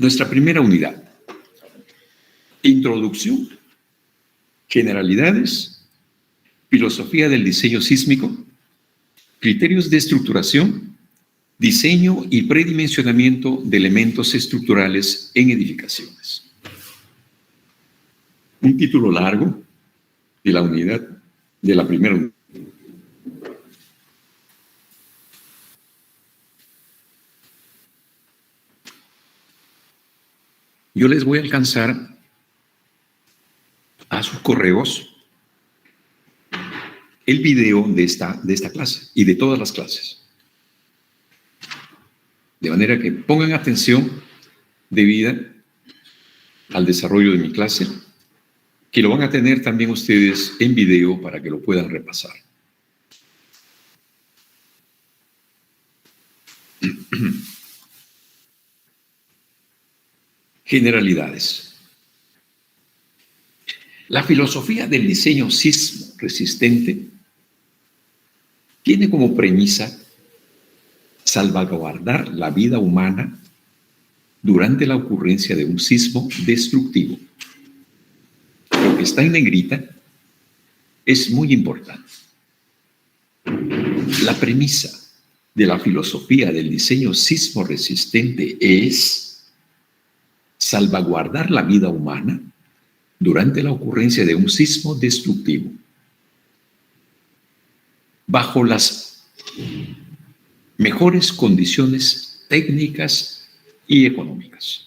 Nuestra primera unidad. Introducción, generalidades, filosofía del diseño sísmico, criterios de estructuración, diseño y predimensionamiento de elementos estructurales en edificaciones. Un título largo de la unidad, de la primera unidad. Yo les voy a alcanzar a sus correos el video de esta clase y de todas las clases. De manera que pongan atención debida al desarrollo de mi clase, que lo van a tener también ustedes en video para que lo puedan repasar. Generalidades. La filosofía del diseño sismo resistente tiene como premisa salvaguardar la vida humana durante la ocurrencia de un sismo destructivo. Lo que está en negrita es muy importante. La premisa de la filosofía del diseño sismo resistente es salvaguardar la vida humana durante la ocurrencia de un sismo destructivo, bajo las mejores condiciones técnicas y económicas.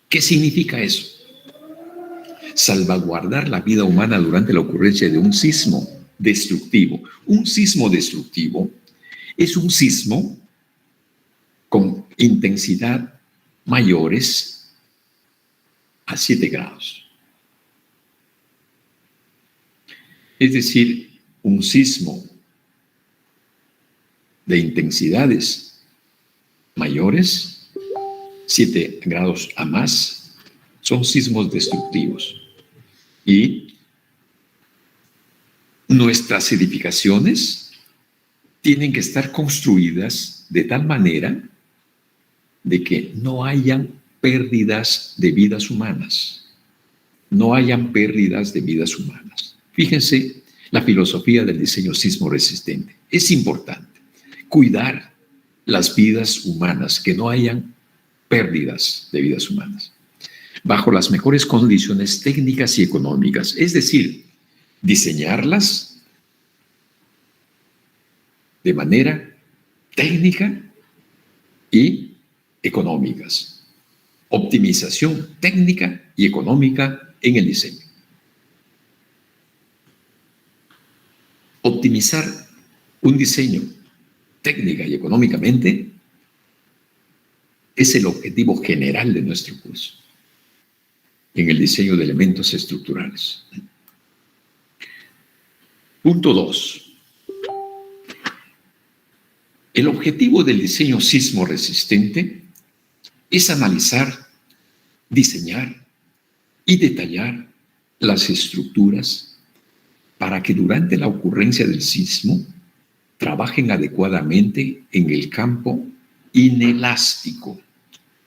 ¿Qué significa eso? Salvaguardar la vida humana durante la ocurrencia de un sismo destructivo. Un sismo destructivo es un sismo con intensidad mayores a 7 grados. Es decir, un sismo de intensidades mayores, 7 grados a más, son sismos destructivos. Y nuestras edificaciones tienen que estar construidas de tal manera de que no hayan pérdidas de vidas humanas. No hayan pérdidas de vidas humanas. Fíjense la filosofía del diseño sismo resistente. Es importante cuidar las vidas humanas, que no hayan pérdidas de vidas humanas, bajo las mejores condiciones técnicas y económicas. Es decir, diseñarlas de manera técnica y económicas. Optimización técnica y económica en el diseño. Optimizar un diseño técnica y económicamente es el objetivo general de nuestro curso en el diseño de elementos estructurales. Punto 2. El objetivo del diseño sismo resistente es analizar, diseñar y detallar las estructuras para que durante la ocurrencia del sismo trabajen adecuadamente en el campo inelástico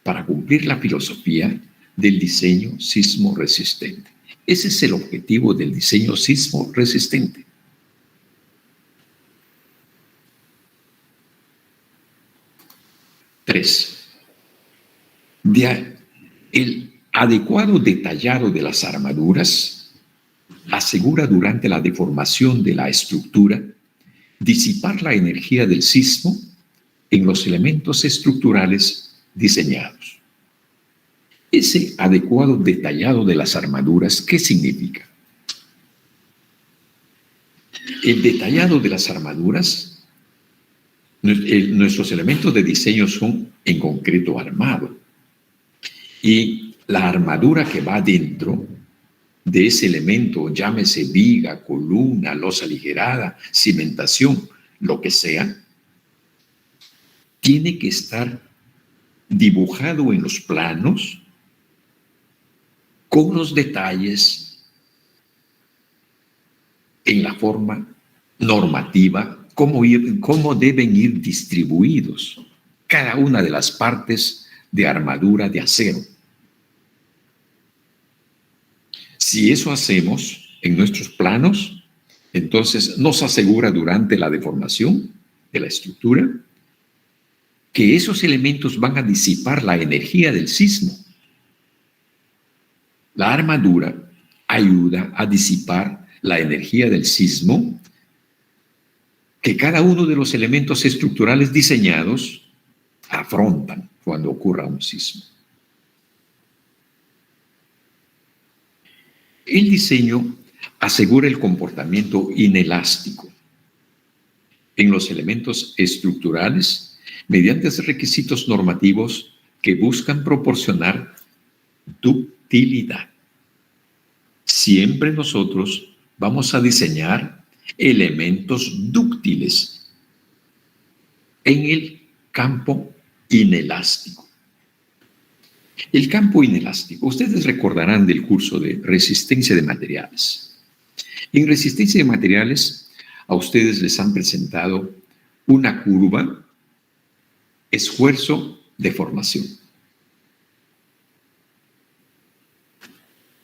para cumplir la filosofía del diseño sismo resistente. Ese es el objetivo del diseño sismo resistente. Tres. El adecuado detallado de las armaduras asegura durante la deformación de la estructura disipar la energía del sismo en los elementos estructurales diseñados. Ese adecuado detallado de las armaduras, ¿qué significa? El detallado de las armaduras, nuestros elementos de diseño son en concreto armado. Y la armadura que va dentro de ese elemento, llámese viga, columna, losa aligerada, cimentación, lo que sea, tiene que estar dibujado en los planos con los detalles en la forma normativa, cómo deben ir distribuidos cada una de las partes de armadura de acero. Si eso hacemos en nuestros planos, entonces nos asegura durante la deformación de la estructura que esos elementos van a disipar la energía del sismo. La armadura ayuda a disipar la energía del sismo que cada uno de los elementos estructurales diseñados afrontan cuando ocurra un sismo. El diseño asegura el comportamiento inelástico en los elementos estructurales mediante requisitos normativos que buscan proporcionar ductilidad. Siempre nosotros vamos a diseñar elementos dúctiles en el campo inelástico. El campo inelástico, ustedes recordarán del curso de resistencia de materiales. En resistencia de materiales, a ustedes les han presentado una curva, esfuerzo, deformación.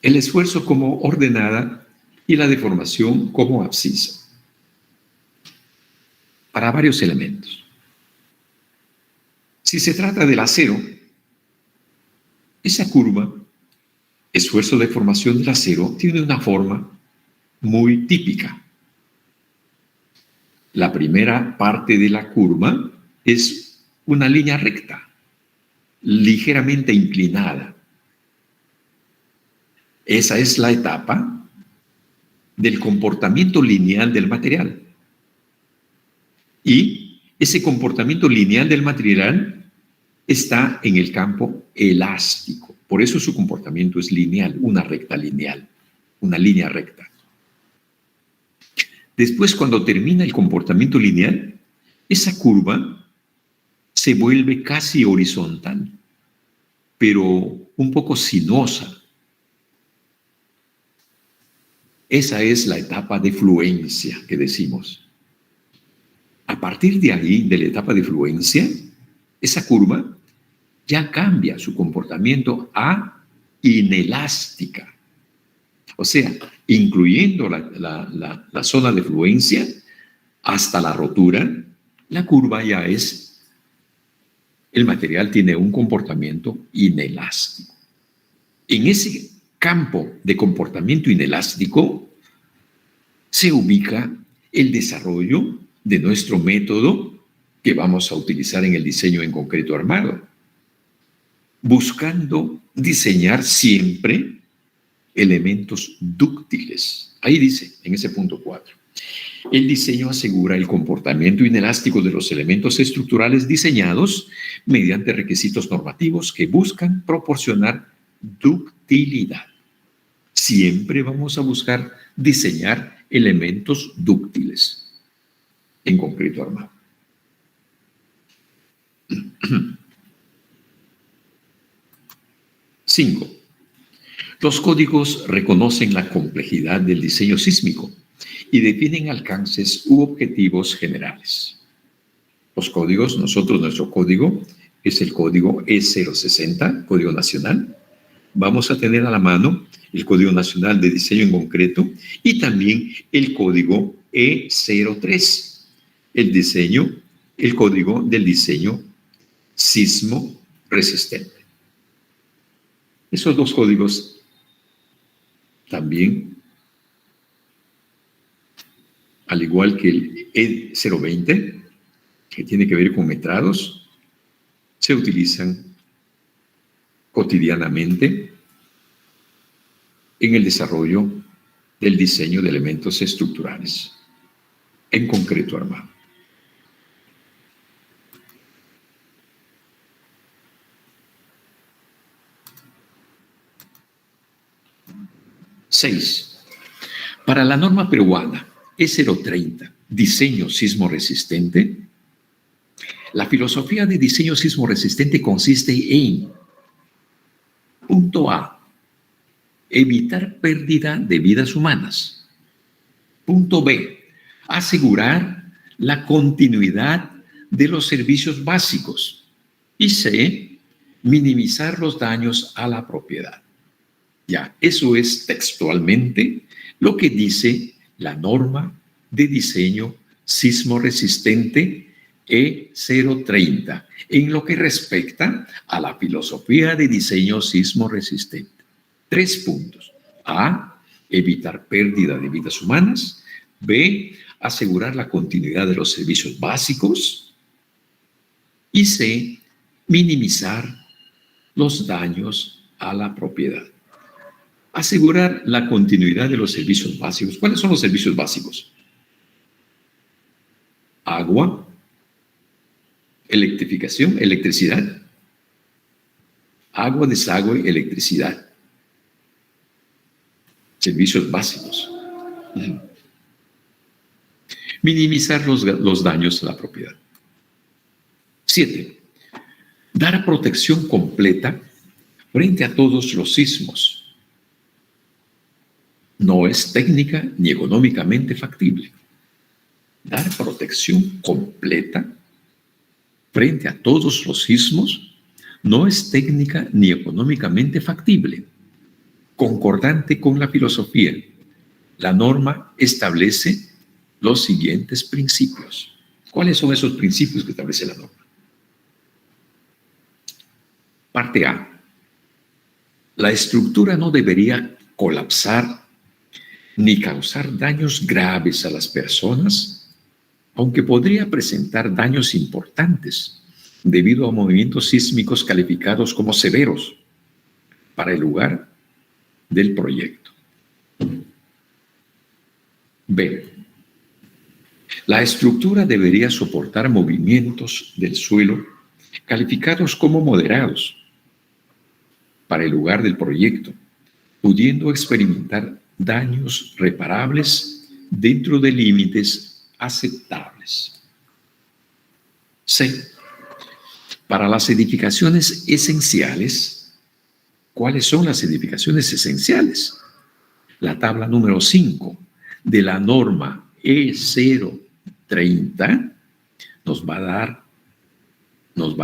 El esfuerzo como ordenada y la deformación como abscisa, para varios elementos. Si se trata del acero, esa curva, esfuerzo de formación del acero, tiene una forma muy típica. La primera parte de la curva es una línea recta, ligeramente inclinada. Esa es la etapa del comportamiento lineal del material. Y ese comportamiento lineal del material está en el campo elástico. Por eso su comportamiento es lineal, una recta lineal, una línea recta. Después, cuando termina el comportamiento lineal, esa curva se vuelve casi horizontal, pero un poco sinuosa. Esa es la etapa de fluencia que decimos. A partir de ahí, de la etapa de fluencia, esa curva ya cambia su comportamiento a inelástica. O sea, incluyendo la zona de fluencia hasta la rotura, la curva ya es, el material tiene un comportamiento inelástico. En ese campo de comportamiento inelástico se ubica el desarrollo de nuestro método que vamos a utilizar en el diseño en concreto armado, buscando diseñar siempre elementos dúctiles. Ahí dice, en ese punto 4, el diseño asegura el comportamiento inelástico de los elementos estructurales diseñados mediante requisitos normativos que buscan proporcionar ductilidad. Siempre vamos a buscar diseñar elementos dúctiles, en concreto armado. 5. Los códigos reconocen la complejidad del diseño sísmico y definen alcances u objetivos generales. Los códigos, nuestro código es el código E060, Código Nacional. Vamos a tener a la mano el Código Nacional de Diseño en concreto y también el código E03, el código del diseño sismo resistente. Esos dos códigos también, al igual que el E020, que tiene que ver con metrados, se utilizan cotidianamente en el desarrollo del diseño de elementos estructurales, en concreto armado. Seis. Para la norma peruana E030, diseño sismo resistente, la filosofía de diseño sismo resistente consiste en: punto A, evitar pérdida de vidas humanas. Punto B, asegurar la continuidad de los servicios básicos. Y C, minimizar los daños a la propiedad. Ya, eso es textualmente lo que dice la norma de diseño sismo resistente E030 en lo que respecta a la filosofía de diseño sismo resistente. 3 puntos. A, evitar pérdida de vidas humanas. B, asegurar la continuidad de los servicios básicos. Y C, minimizar los daños a la propiedad. Asegurar la continuidad de los servicios básicos. ¿Cuáles son los servicios básicos? Agua, electrificación, electricidad. Agua, desagüe, electricidad. Servicios básicos. Minimizar los daños a la propiedad. 7. Dar protección completa frente a todos los sismos. No es técnica ni económicamente factible. Dar protección completa frente a todos los sismos no es técnica ni económicamente factible. Concordante con la filosofía, la norma establece los siguientes principios. ¿Cuáles son esos principios que establece la norma? Parte A. La estructura no debería colapsar ni causar daños graves a las personas, aunque podría presentar daños importantes debido a movimientos sísmicos calificados como severos para el lugar del proyecto. B. La estructura debería soportar movimientos del suelo calificados como moderados para el lugar del proyecto, pudiendo experimentar daños reparables dentro de límites aceptables. C. Para las edificaciones esenciales, ¿cuáles son las edificaciones esenciales? La tabla número 5 de la norma E030 nos va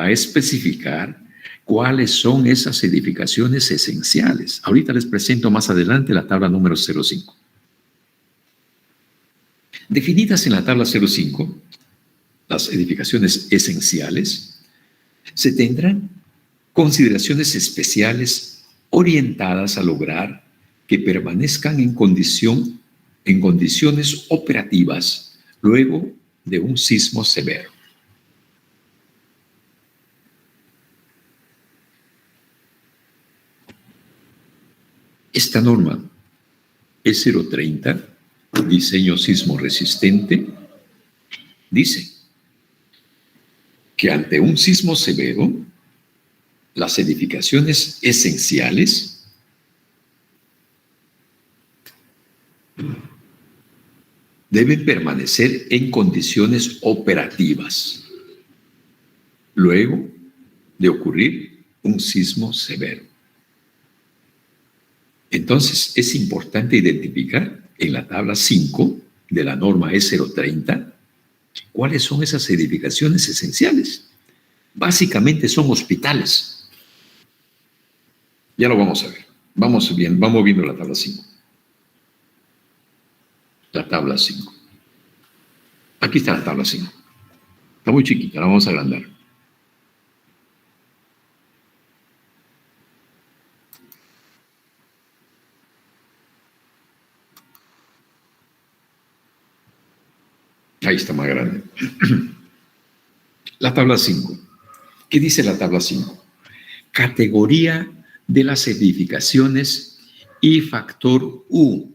a especificar cuáles son esas edificaciones esenciales. Ahorita les presento más adelante la tabla número 05. Definidas en la tabla 05, las edificaciones esenciales, se tendrán consideraciones especiales orientadas a lograr que permanezcan en condiciones operativas luego de un sismo severo. Esta norma E030, diseño sismo resistente, dice que ante un sismo severo, las edificaciones esenciales deben permanecer en condiciones operativas luego de ocurrir un sismo severo. Entonces, es importante identificar en la tabla 5 de la norma E030 cuáles son esas edificaciones esenciales. Básicamente son hospitales. Ya lo vamos a ver. Vamos viendo la tabla 5. La tabla 5. Aquí está la tabla 5. Está muy chiquita, la vamos a agrandar. Ahí está más grande. La tabla 5. ¿Qué dice la tabla 5? Categoría de las edificaciones y factor U.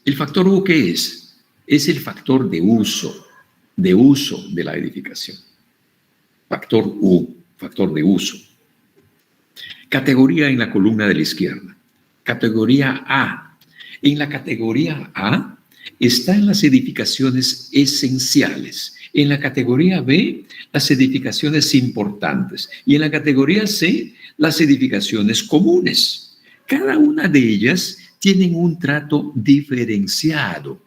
¿El factor U qué es? Es el factor de uso de la edificación. Factor U, factor de uso. Categoría en la columna de la izquierda. Categoría A. En la categoría A están las edificaciones esenciales. En la categoría B, las edificaciones importantes. Y en la categoría C, las edificaciones comunes. Cada una de ellas tienen un trato diferenciado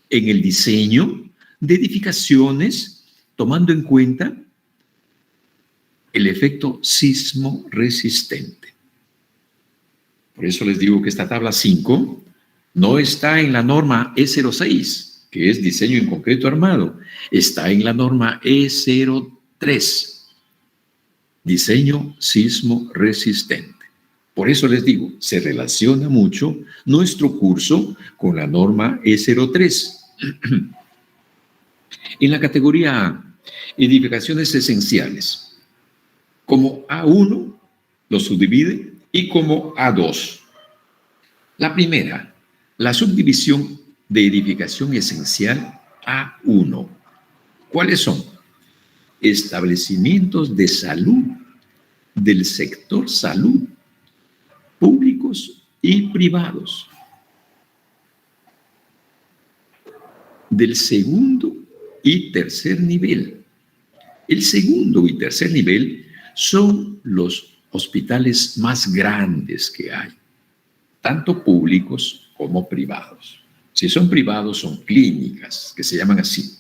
en el diseño de edificaciones, tomando en cuenta el efecto sismo resistente. Por eso les digo que esta tabla 5 no está en la norma E06, que es diseño en concreto armado. Está en la norma E03, diseño sismo resistente. Por eso les digo, se relaciona mucho nuestro curso con la norma E03. En la categoría A, edificaciones esenciales, como A1 lo subdivide y como A2. La primera, la subdivisión de edificación esencial A1. ¿Cuáles son? Establecimientos de salud del sector salud, públicos y privados. Del segundo y tercer nivel. El segundo y tercer nivel son los hospitales más grandes que hay, tanto públicos como privados. Si son privados, son clínicas, que se llaman así,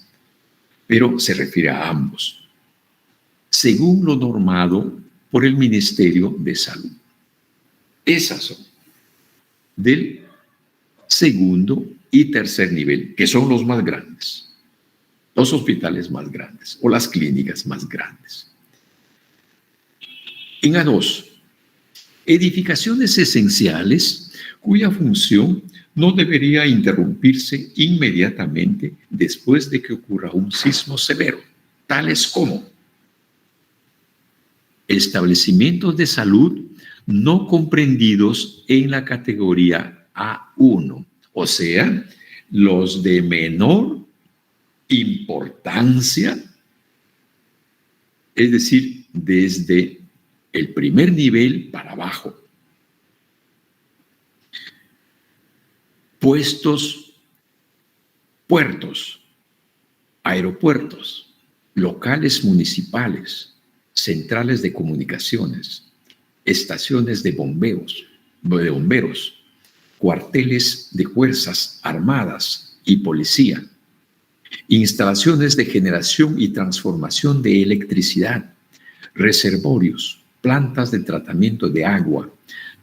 pero se refiere a ambos, según lo normado por el Ministerio de Salud. Esas son del segundo y tercer nivel, que son los más grandes, los hospitales más grandes o las clínicas más grandes. En A2, edificaciones esenciales cuya función no debería interrumpirse inmediatamente después de que ocurra un sismo severo, tales como establecimientos de salud no comprendidos en la categoría A1, o sea, los de menor importancia, es decir, desde el primer nivel para abajo. Puertos, aeropuertos, locales municipales, centrales de comunicaciones, estaciones de bomberos, cuarteles de fuerzas armadas y policía, instalaciones de generación y transformación de electricidad, reservorios, plantas de tratamiento de agua,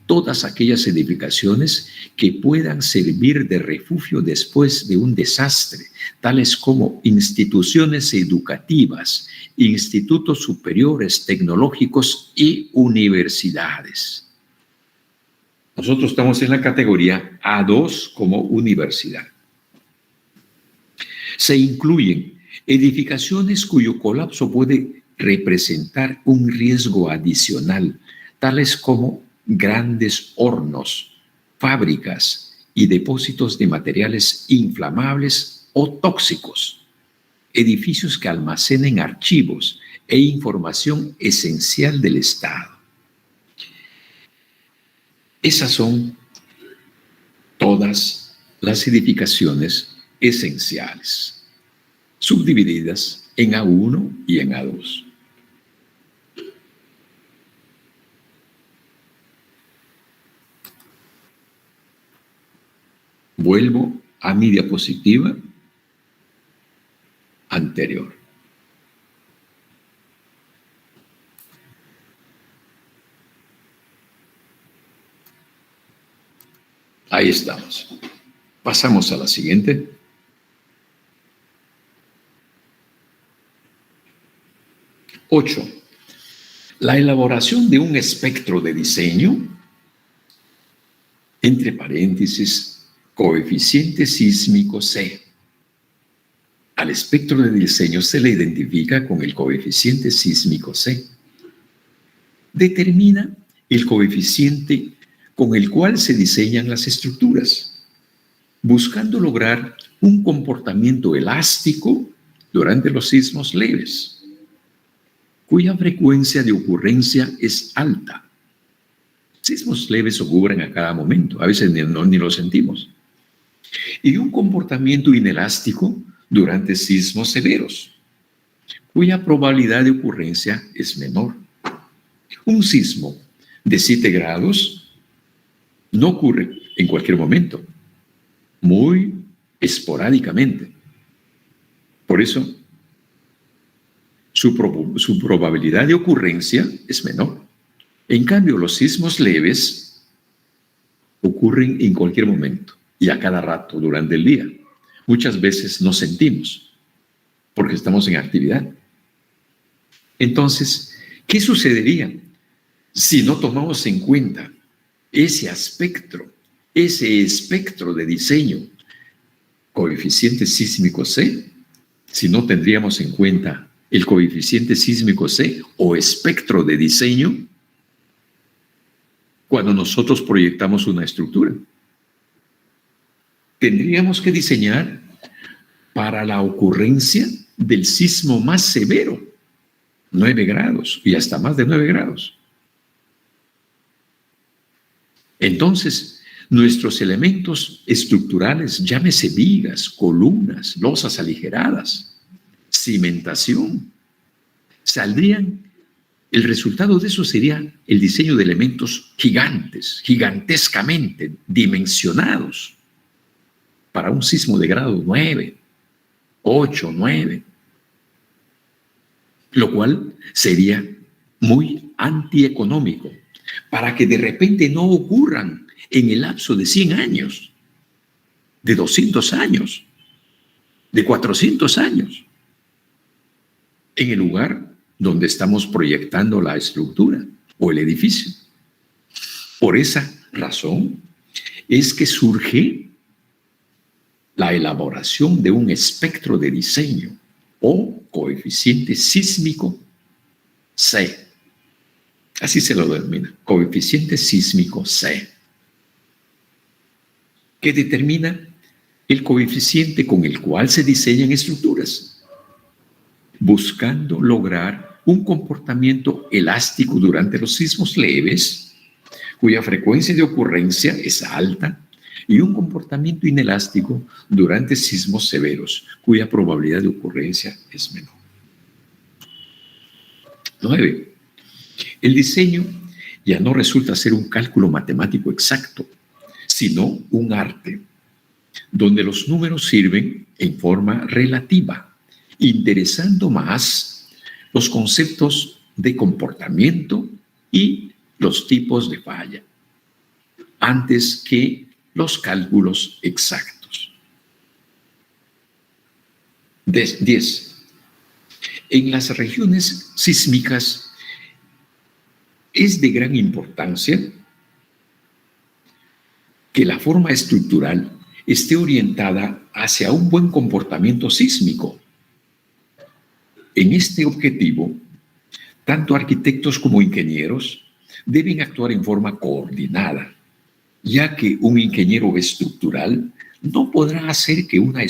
todas aquellas edificaciones que puedan servir de refugio después de un desastre, tales como instituciones educativas, institutos superiores tecnológicos y universidades. Nosotros estamos en la categoría A2 como universidad. Se incluyen edificaciones cuyo colapso puede representar un riesgo adicional, tales como grandes hornos, fábricas y depósitos de materiales inflamables o tóxicos, edificios que almacenen archivos e información esencial del Estado. Esas son todas las edificaciones esenciales, subdivididas en A1 y en A2. Vuelvo a mi diapositiva anterior. Ahí estamos. Pasamos a la siguiente. Ocho. La elaboración de un espectro de diseño, entre paréntesis, coeficiente sísmico C. Al espectro de diseño se le identifica con el coeficiente sísmico C. Determina el coeficiente con el cual se diseñan las estructuras, buscando lograr un comportamiento elástico durante los sismos leves, cuya frecuencia de ocurrencia es alta. Sismos leves ocurren a cada momento, a veces ni lo sentimos. Y un comportamiento inelástico durante sismos severos, cuya probabilidad de ocurrencia es menor. Un sismo de 7 grados no ocurre en cualquier momento, muy esporádicamente. Por eso, su probabilidad de ocurrencia es menor. En cambio, los sismos leves ocurren en cualquier momento y a cada rato durante el día. Muchas veces no sentimos porque estamos en actividad. Entonces, ¿qué sucedería si no tomamos en cuenta ese espectro de diseño, coeficiente sísmico C? Si no tendríamos en cuenta el coeficiente sísmico C o espectro de diseño cuando nosotros proyectamos una estructura. Tendríamos que diseñar para la ocurrencia del sismo más severo, 9 grados y hasta más de 9 grados. Entonces, nuestros elementos estructurales, llámese vigas, columnas, losas aligeradas, cimentación, el resultado de eso sería el diseño de elementos gigantes, gigantescamente dimensionados para un sismo de grado 9, 8, 9, lo cual sería muy antieconómico para que de repente no ocurran en el lapso de 100 años, de 200 años, de 400 años, en el lugar donde estamos proyectando la estructura o el edificio. Por esa razón es que surge la elaboración de un espectro de diseño o coeficiente sísmico C. Así se lo denomina, coeficiente sísmico C, que determina el coeficiente con el cual se diseñan estructuras, buscando lograr un comportamiento elástico durante los sismos leves, cuya frecuencia de ocurrencia es alta, y un comportamiento inelástico durante sismos severos, cuya probabilidad de ocurrencia es menor. 9. El diseño ya no resulta ser un cálculo matemático exacto, sino un arte, donde los números sirven en forma relativa, interesando más los conceptos de comportamiento y los tipos de falla, antes que los cálculos exactos. 10. En las regiones sísmicas es de gran importancia que la forma estructural esté orientada hacia un buen comportamiento sísmico. En este objetivo, tanto arquitectos como ingenieros deben actuar en forma coordinada, ya que un ingeniero estructural no podrá hacer que una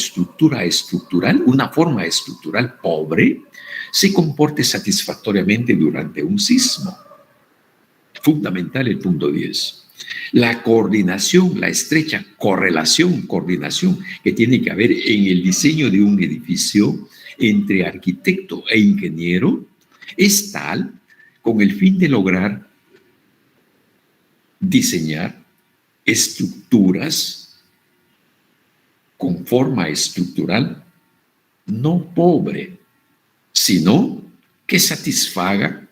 forma estructural pobre, se comporte satisfactoriamente durante un sismo. Fundamental el punto 10. La coordinación, la estrecha coordinación que tiene que haber en el diseño de un edificio entre arquitecto e ingeniero es tal con el fin de lograr diseñar estructuras con forma estructural no pobre, sino que satisfaga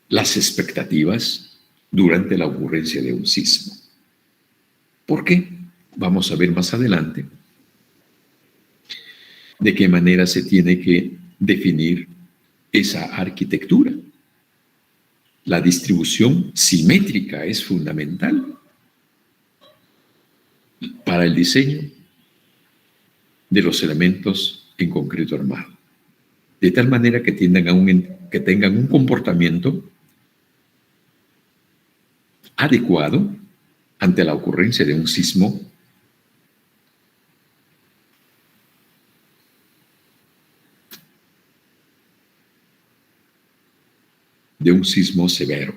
las expectativas durante la ocurrencia de un sismo. ¿Por qué? Vamos a ver más adelante de qué manera se tiene que definir esa arquitectura. La distribución simétrica es fundamental para el diseño de los elementos en concreto armado, de tal manera que tengan un comportamiento adecuado ante la ocurrencia de un sismo severo.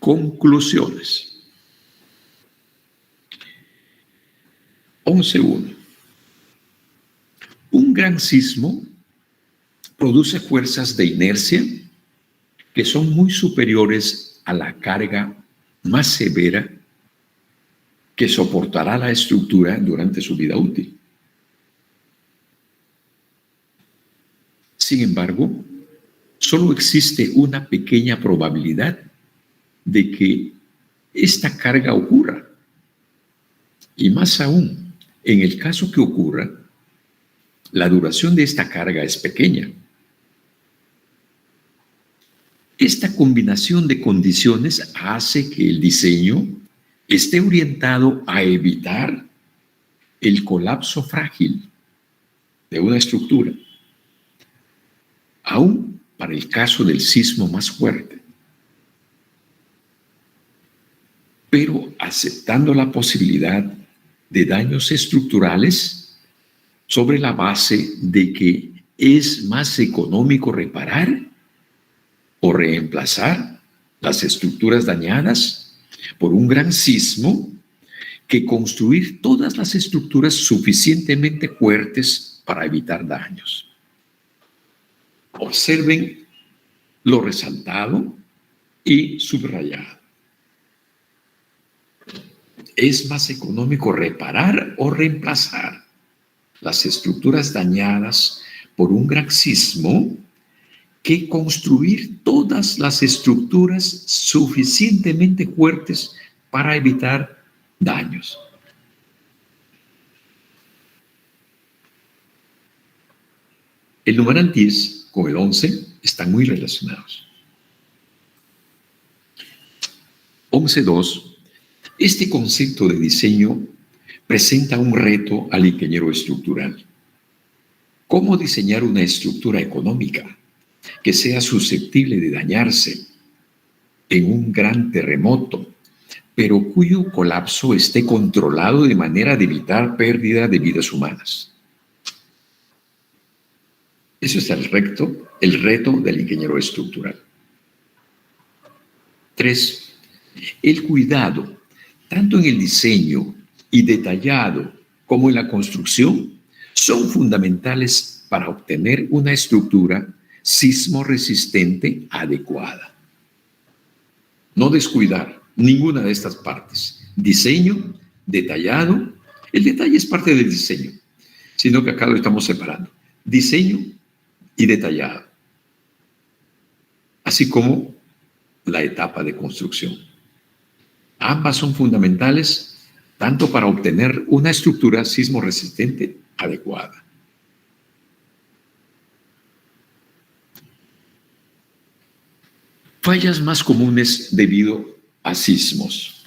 Conclusiones. 11.1. Un gran sismo produce fuerzas de inercia que son muy superiores a la carga más severa que soportará la estructura durante su vida útil. Sin embargo, solo existe una pequeña probabilidad de que esta carga ocurra. Y más aún, en el caso que ocurra, la duración de esta carga es pequeña. Esta combinación de condiciones hace que el diseño esté orientado a evitar el colapso frágil de una estructura, aún para el caso del sismo más fuerte, pero aceptando la posibilidad de daños estructurales sobre la base de que es más económico reparar o reemplazar las estructuras dañadas por un gran sismo que construir todas las estructuras suficientemente fuertes para evitar daños. Observen lo resaltado y subrayado. Es más económico reparar o reemplazar las estructuras dañadas por un gran sismo que construir todas las estructuras suficientemente fuertes para evitar daños. El numeral 10 con el 11 están muy relacionados. 11.2. Este concepto de diseño presenta un reto al ingeniero estructural. ¿Cómo diseñar una estructura económica que sea susceptible de dañarse en un gran terremoto, pero cuyo colapso esté controlado de manera de evitar pérdida de vidas humanas? Eso es el reto del ingeniero estructural. 3. El cuidado, tanto en el diseño y detallado como en la construcción, son fundamentales para obtener una estructura sismo resistente adecuada. No descuidar ninguna de estas partes. Diseño, detallado. El detalle es parte del diseño, sino que acá lo estamos separando. Diseño y detallado. Así como la etapa de construcción. Ambas son fundamentales tanto para obtener una estructura sismo resistente adecuada. Fallas más comunes debido a sismos.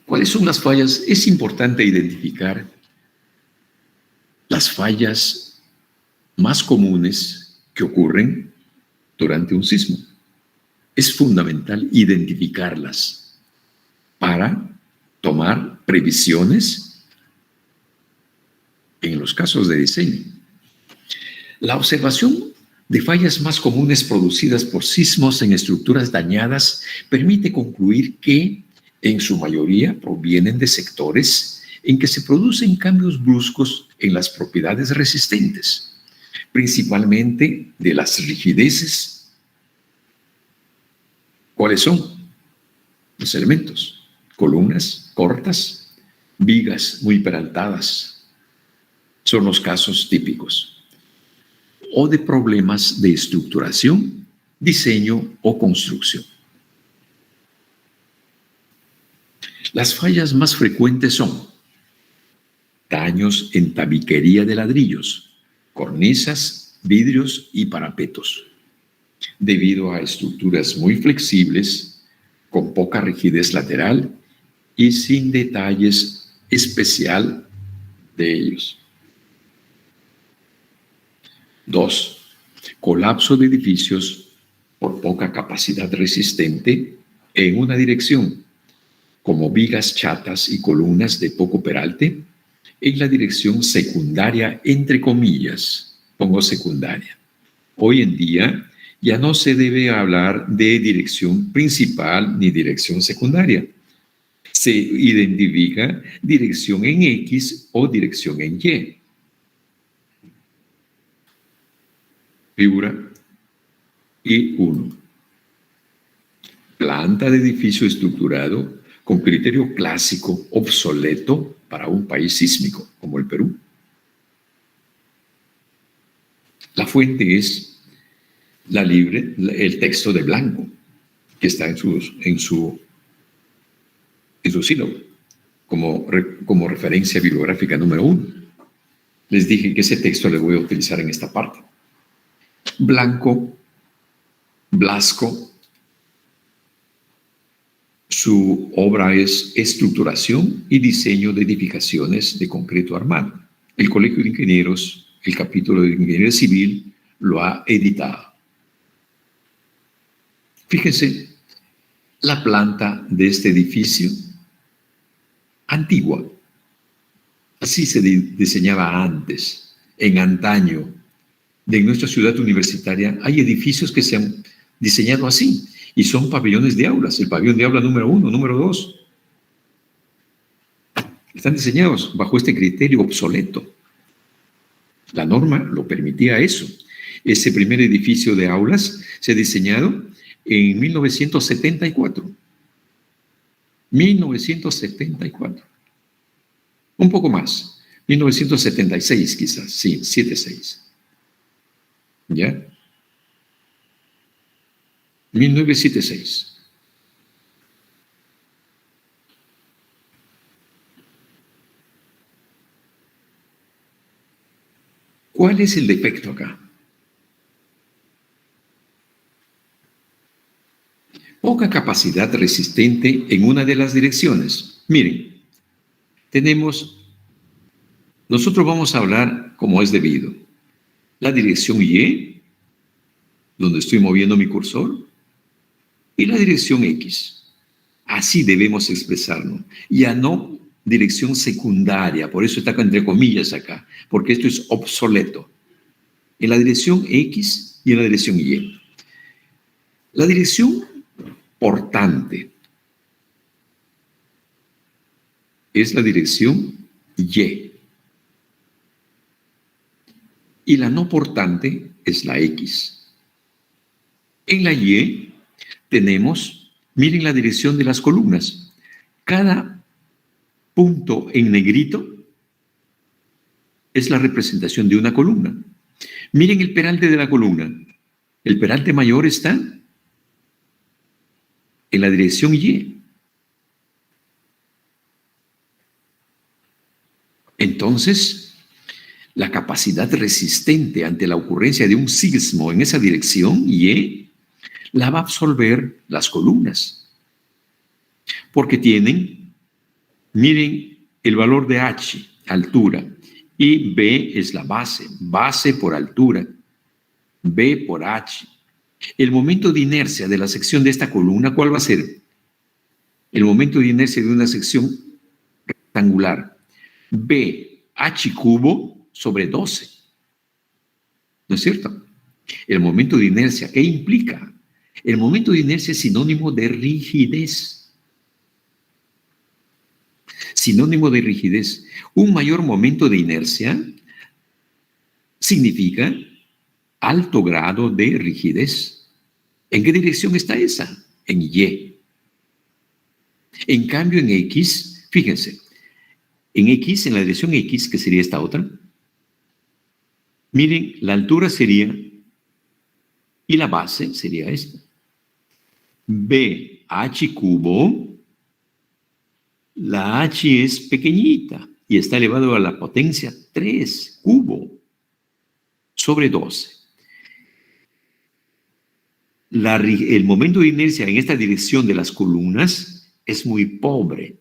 ¿Cuáles son las fallas? Es importante identificar las fallas más comunes que ocurren durante un sismo. Es fundamental identificarlas para tomar previsiones en los casos de diseño. La observación de fallas más comunes producidas por sismos en estructuras dañadas permite concluir que, en su mayoría, provienen de sectores en que se producen cambios bruscos en las propiedades resistentes, principalmente de las rigideces. ¿Cuáles son los elementos? Columnas cortas, vigas muy peraltadas. Son los casos típicos. O de problemas de estructuración, diseño o construcción. Las fallas más frecuentes son daños en tabiquería de ladrillos, cornisas, vidrios y parapetos, debido a estructuras muy flexibles, con poca rigidez lateral y sin detalles especial de ellos. 2. Colapso de edificios por poca capacidad resistente en una dirección, como vigas chatas y columnas de poco peralte en la dirección secundaria, entre comillas. Pongo secundaria. Hoy en día ya no se debe hablar de dirección principal ni dirección secundaria. Se identifica dirección en X o dirección en Y. Figura I1. Planta de edificio estructurado con criterio clásico obsoleto para un país sísmico como el Perú. La fuente es el texto de Blanco, que está en su sílabo, como referencia bibliográfica número 1. Les dije que ese texto lo voy a utilizar en esta parte. Blasco, su obra es Estructuración y Diseño de Edificaciones de Concreto Armado. El Colegio de Ingenieros, el capítulo de Ingeniería Civil, lo ha editado. Fíjense, la planta de este edificio, antigua, así se diseñaba antes, en antaño. De nuestra ciudad universitaria hay edificios que se han diseñado así y son pabellones de aulas, el pabellón de aula número 1, número 2. Están diseñados bajo este criterio obsoleto. La norma lo permitía eso. Ese primer edificio de aulas se ha diseñado en 1974. 1974. Un poco más. 1976 quizás. Sí, 76. ¿Ya? 1976. ¿Cuál es el defecto acá? Poca capacidad resistente en una de las direcciones. Miren, nosotros vamos a hablar como es debido. La dirección Y, donde estoy moviendo mi cursor, y la dirección X. Así debemos expresarnos. Ya no dirección secundaria, por eso está entre comillas acá, porque esto es obsoleto. En la dirección X y en la dirección Y. La dirección portante es la dirección Y. Y la no portante es la X. En la Y tenemos, miren la dirección de las columnas. Cada punto en negrito es la representación de una columna. Miren el peralte de la columna. El peralte mayor está en la dirección Y. Entonces, la capacidad resistente ante la ocurrencia de un sismo en esa dirección Y la va a absorber las columnas. Porque tienen, miren el valor de H, altura, y B es la base por altura, B por H. El momento de inercia de la sección de esta columna, ¿cuál va a ser? El momento de inercia de una sección rectangular, B, H cubo sobre 12. ¿No es cierto? El momento de inercia, ¿qué implica? El momento de inercia es sinónimo de rigidez. Sinónimo de rigidez. Un mayor momento de inercia significa alto grado de rigidez. ¿En qué dirección está esa? En Y. En cambio, en X, fíjense, en X, en la dirección X, que sería esta otra, miren, la altura sería, y la base sería esta. B, H cubo, la H es pequeñita y está elevado a la potencia 3 cubo sobre 12. El momento de inercia en esta dirección de las columnas es muy pobre.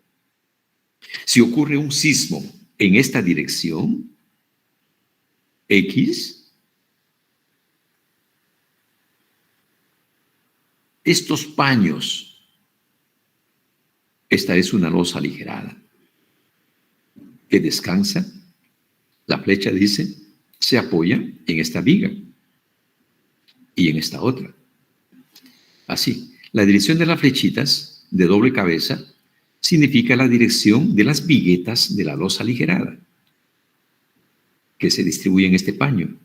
Si ocurre un sismo en esta dirección, X, estos paños, esta es una losa aligerada que descansa, la flecha dice, se apoya en esta viga y en esta otra. Así, la dirección de las flechitas de doble cabeza significa la dirección de las viguetas de la losa aligerada que se distribuye en este paño.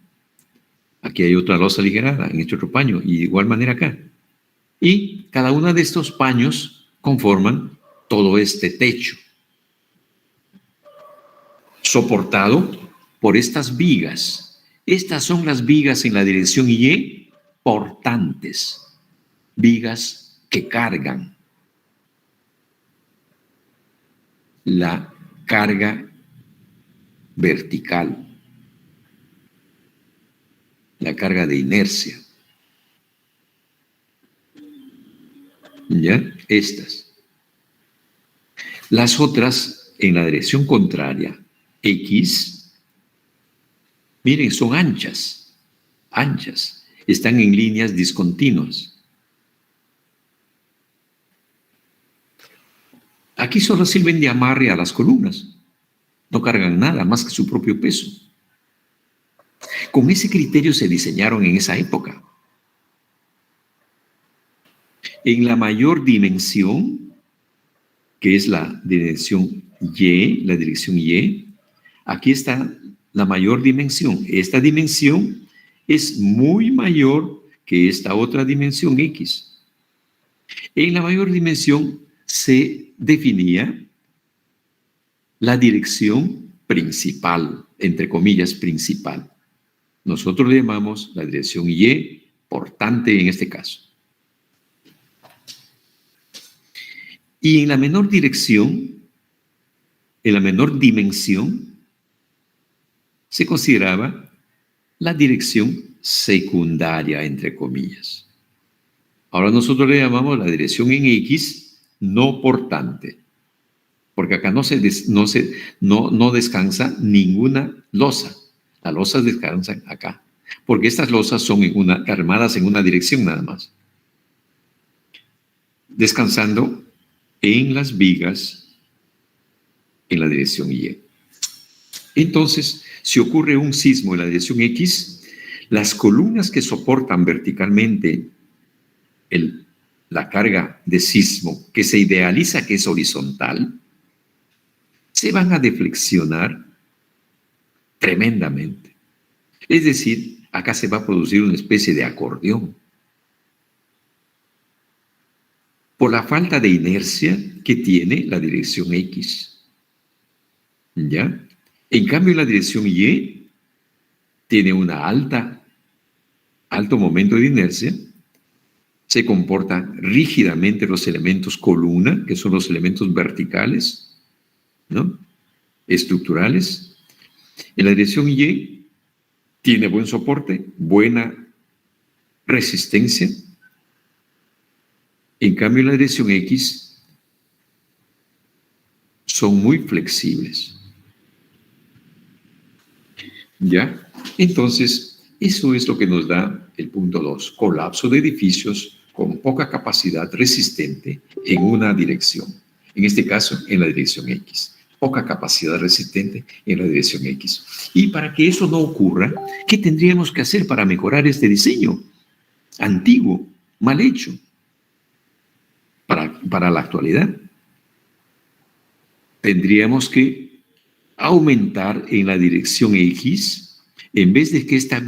Aquí hay otra losa aligerada en este otro paño y de igual manera acá. Y cada uno de estos paños conforman todo este techo, soportado por estas vigas. Estas son las vigas en la dirección Y, portantes, vigas que cargan. La carga vertical, la carga de inercia. ¿Ya? Estas. Las otras en la dirección contraria, X, miren, son anchas, están en líneas discontinuas. Aquí solo sirven de amarre a las columnas, no cargan nada más que su propio peso. Con ese criterio se diseñaron en esa época. En la mayor dimensión, que es la dirección Y, aquí está la mayor dimensión. Esta dimensión es muy mayor que esta otra dimensión X. En la mayor dimensión se definía la dirección principal, entre comillas, principal. Nosotros le llamamos la dirección Y, portante en este caso. Y en la menor dirección, en la menor dimensión, se consideraba la dirección secundaria, entre comillas. Ahora nosotros le llamamos la dirección en X no portante, porque acá no descansa ninguna losa. Las losas descansan acá, porque estas losas son armadas en una dirección nada más, descansando en las vigas en la dirección Y. Entonces, si ocurre un sismo en la dirección X, las columnas que soportan verticalmente la carga de sismo, que se idealiza que es horizontal, se van a deflexionar tremendamente. Es decir, acá se va a producir una especie de acordeón. Por la falta de inercia que tiene la dirección X. ¿Ya? En cambio, la dirección Y tiene una alto momento de inercia, se comportan rígidamente los elementos columna, que son los elementos verticales, ¿no? Estructurales. En la dirección Y tiene buen soporte, buena resistencia. En cambio, en la dirección X son muy flexibles. ¿Ya? Entonces, eso es lo que nos da el punto 2, colapso de edificios con poca capacidad resistente en una dirección. En este caso, en la dirección X. Poca capacidad resistente en la dirección X. Y para que eso no ocurra, ¿qué tendríamos que hacer para mejorar este diseño antiguo, mal hecho? Para la actualidad, tendríamos que aumentar en la dirección X, en vez de que esta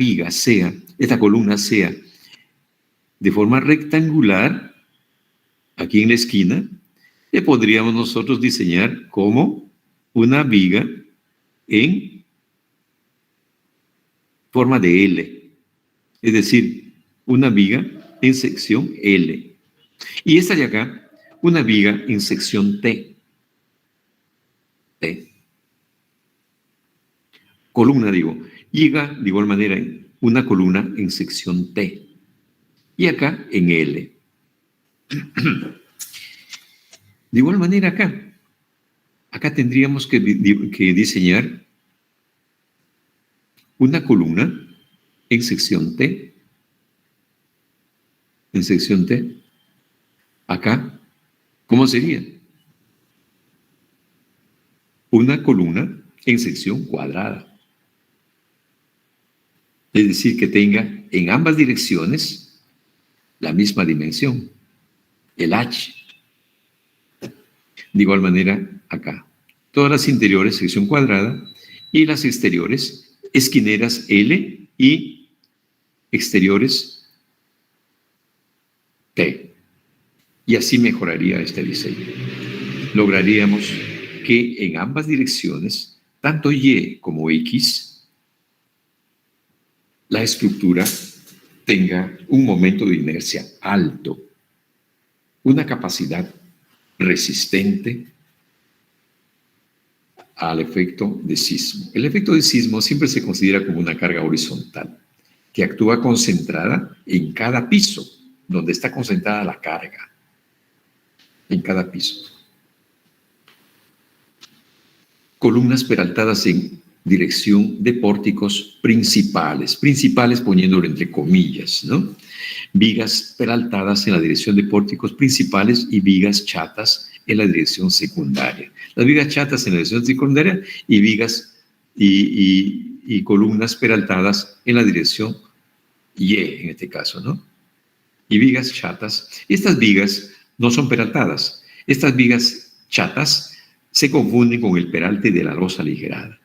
columna sea de forma rectangular, aquí en la esquina, le podríamos nosotros diseñar como una viga en forma de L, es decir, una viga en sección L. Y esta de acá, una viga en sección T. Columna, viga de igual manera, una columna en sección T. Y acá en L. De igual manera acá tendríamos que diseñar una columna en sección T. En sección T. Acá, ¿cómo sería? Una columna en sección cuadrada. Es decir, que tenga en ambas direcciones la misma dimensión, el H. De igual manera, acá. Todas las interiores, sección cuadrada, y las exteriores, esquineras L y exteriores T. Y así mejoraría este diseño. Lograríamos que en ambas direcciones, tanto Y como X, la estructura tenga un momento de inercia alto, una capacidad resistente al efecto de sismo. El efecto de sismo siempre se considera como una carga horizontal que actúa concentrada en cada piso, donde está concentrada la carga, en cada piso. Columnas peraltadas en dirección de pórticos principales, principales poniéndolo entre comillas, ¿no? Vigas peraltadas en la dirección de pórticos principales y vigas chatas en la dirección secundaria. Las vigas chatas en la dirección secundaria y vigas y columnas peraltadas en la dirección Y, en este caso, ¿no? Y vigas chatas. Estas vigas no son peraltadas. Estas vigas chatas se confunden con el peralte de la losa aligerada.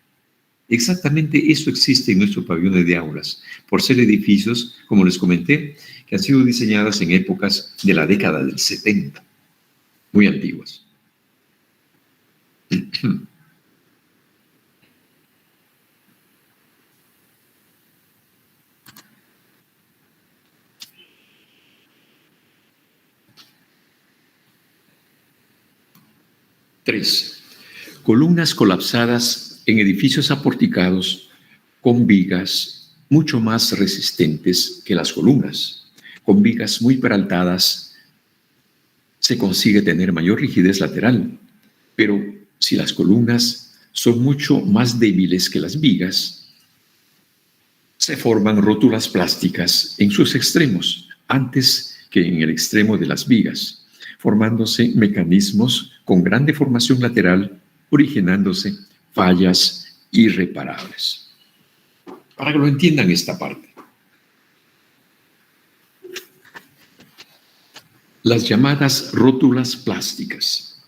Exactamente eso existe en nuestros pabellones de aulas, por ser edificios, como les comenté, que han sido diseñadas en épocas de la década del 70, muy antiguas. Tres, columnas colapsadas en edificios aporticados con vigas mucho más resistentes que las columnas. Con vigas muy peraltadas se consigue tener mayor rigidez lateral, pero si las columnas son mucho más débiles que las vigas, se forman rótulas plásticas en sus extremos, antes que en el extremo de las vigas, formándose mecanismos con gran deformación lateral, originándose fallas irreparables. Para que lo entiendan esta parte. Las llamadas rótulas plásticas.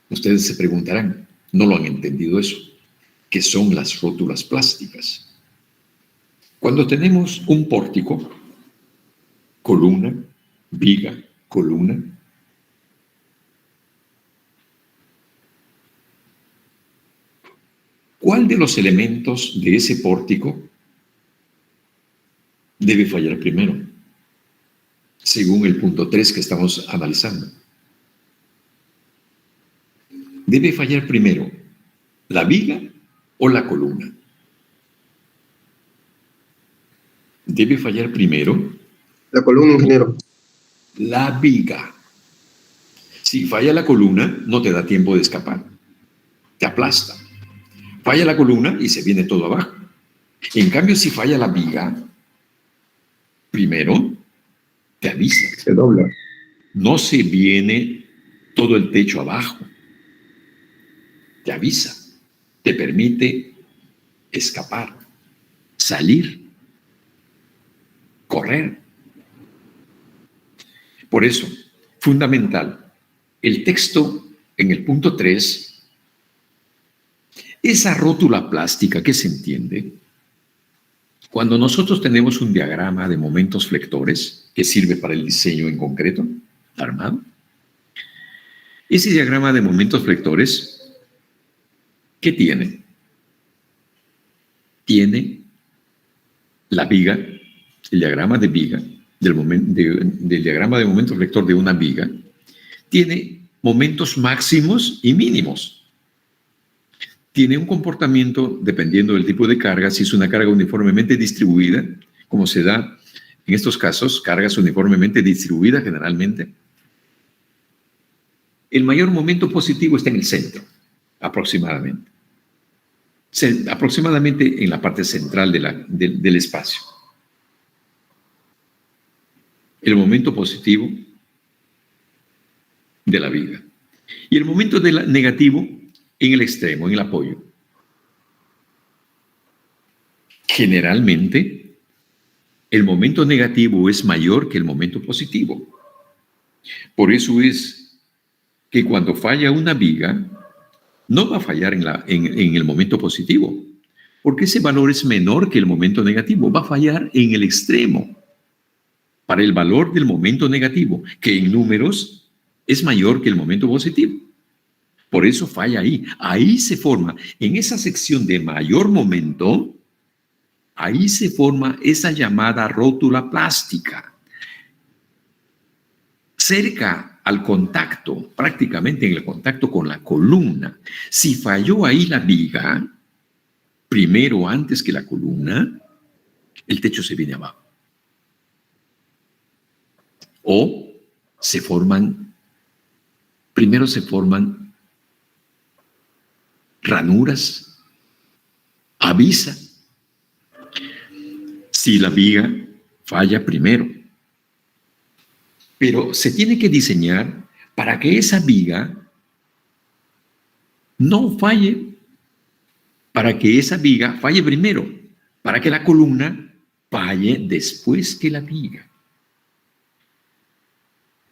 Ustedes se preguntarán, ¿no lo han entendido eso? ¿Qué son las rótulas plásticas? Cuando tenemos un pórtico, columna, viga, columna, ¿cuál de los elementos de ese pórtico debe fallar primero? Según el punto 3 que estamos analizando. ¿Debe fallar primero la viga o la columna? Debe fallar primero la columna, ingeniero. La viga. Si falla la columna, no te da tiempo de escapar. Te aplasta. Falla la columna y se viene todo abajo. En cambio, si falla la viga, primero te avisa. Se dobla. No se viene todo el techo abajo. Te avisa. Te permite escapar, salir, correr. Por eso, fundamental, el texto en el punto 3, esa rótula plástica que se entiende, cuando nosotros tenemos un diagrama de momentos flectores que sirve para el diseño en concreto, armado, ese diagrama de momentos flectores, ¿qué tiene? Tiene la viga, el diagrama de viga, del diagrama de momento flector de una viga, tiene momentos máximos y mínimos. Tiene un comportamiento, dependiendo del tipo de carga, si es una carga uniformemente distribuida, como se da en estos casos, cargas uniformemente distribuidas generalmente. El mayor momento positivo está en el centro, aproximadamente. Aproximadamente en la parte central del espacio. El momento positivo de la viga. Y el momento negativo en el extremo, en el apoyo. Generalmente, el momento negativo es mayor que el momento positivo. Por eso es que cuando falla una viga, no va a fallar en el momento positivo, porque ese valor es menor que el momento negativo. Va a fallar en el extremo para el valor del momento negativo, que en números es mayor que el momento positivo. Por eso falla ahí. Ahí se forma, en esa sección de mayor momento, ahí se forma esa llamada rótula plástica. Cerca al contacto, prácticamente en el contacto con la columna. Si falló ahí la viga, primero antes que la columna, el techo se viene abajo. O primero se forman ranuras, avisa. Si la viga falla primero. Pero se tiene que diseñar para que esa viga no falle, para que esa viga falle primero, para que la columna falle después que la viga.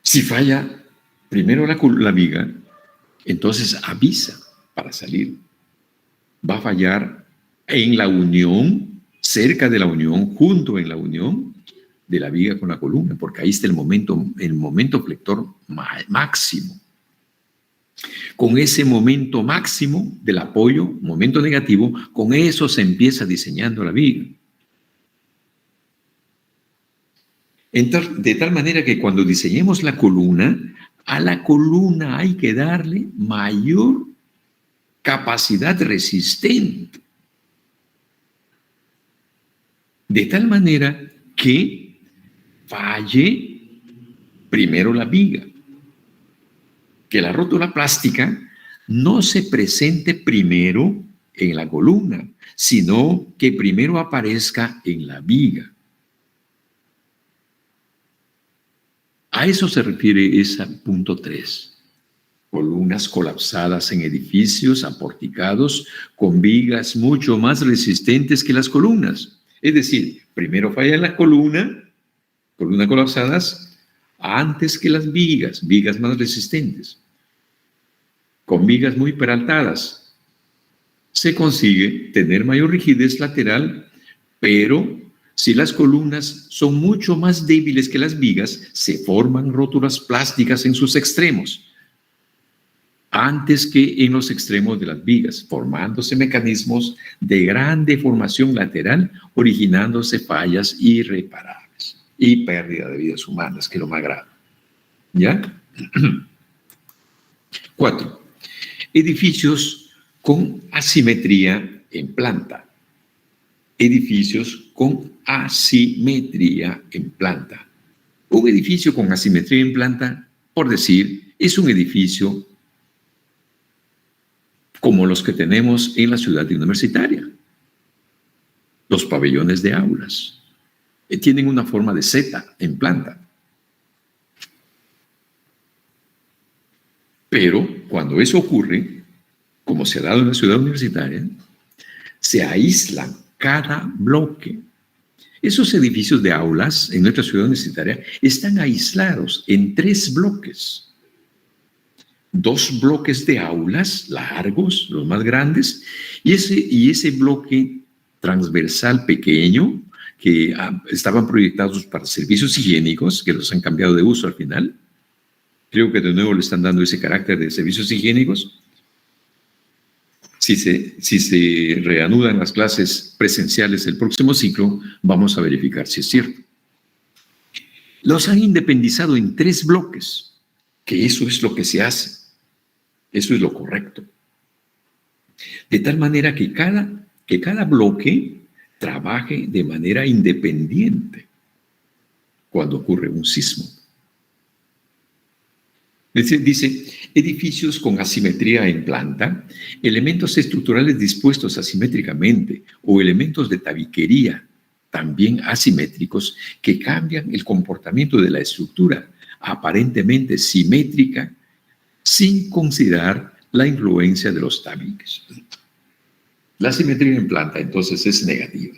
Si falla primero la viga, entonces avisa para salir. Va a fallar en la unión, cerca de la unión, junto en la unión de la viga con la columna, porque ahí está el momento flector máximo. Con ese momento máximo del apoyo, momento negativo, con eso se empieza diseñando la viga. De tal manera que cuando diseñemos la columna, a la columna hay que darle mayor capacidad resistente. De tal manera que falle primero la viga. Que la rótula plástica no se presente primero en la columna, sino que primero aparezca en la viga. A eso se refiere ese punto 3. Columnas colapsadas en edificios aporticados con vigas mucho más resistentes que las columnas. Es decir, primero falla la columnas colapsadas antes que las vigas más resistentes. Con vigas muy peraltadas se consigue tener mayor rigidez lateral, pero si las columnas son mucho más débiles que las vigas, se forman rótulas plásticas en sus extremos, antes que en los extremos de las vigas, formándose mecanismos de gran deformación lateral, originándose fallas irreparables y pérdida de vidas humanas, que es lo más grave. ¿Ya? 4. Edificios con asimetría en planta. Edificios con asimetría en planta. Un edificio con asimetría en planta, por decir, es un edificio como los que tenemos en la ciudad universitaria. Los pabellones de aulas tienen una forma de Z en planta. Pero cuando eso ocurre, como se ha dado en la ciudad universitaria, se aíslan cada bloque. Esos edificios de aulas en nuestra ciudad universitaria están aislados en 3 bloques. 2 bloques de aulas largos, los más grandes, y ese bloque transversal pequeño que estaban proyectados para servicios higiénicos, que los han cambiado de uso al final. Creo que de nuevo le están dando ese carácter de servicios higiénicos. Si se reanudan las clases presenciales el próximo ciclo, vamos a verificar si es cierto. Los han independizado en 3 bloques, que eso es lo que se hace. Eso es lo correcto. De tal manera que cada bloque trabaje de manera independiente cuando ocurre un sismo. Dice, edificios con asimetría en planta, elementos estructurales dispuestos asimétricamente o elementos de tabiquería también asimétricos que cambian el comportamiento de la estructura aparentemente simétrica sin considerar la influencia de los tabiques. La asimetría en planta entonces es negativa.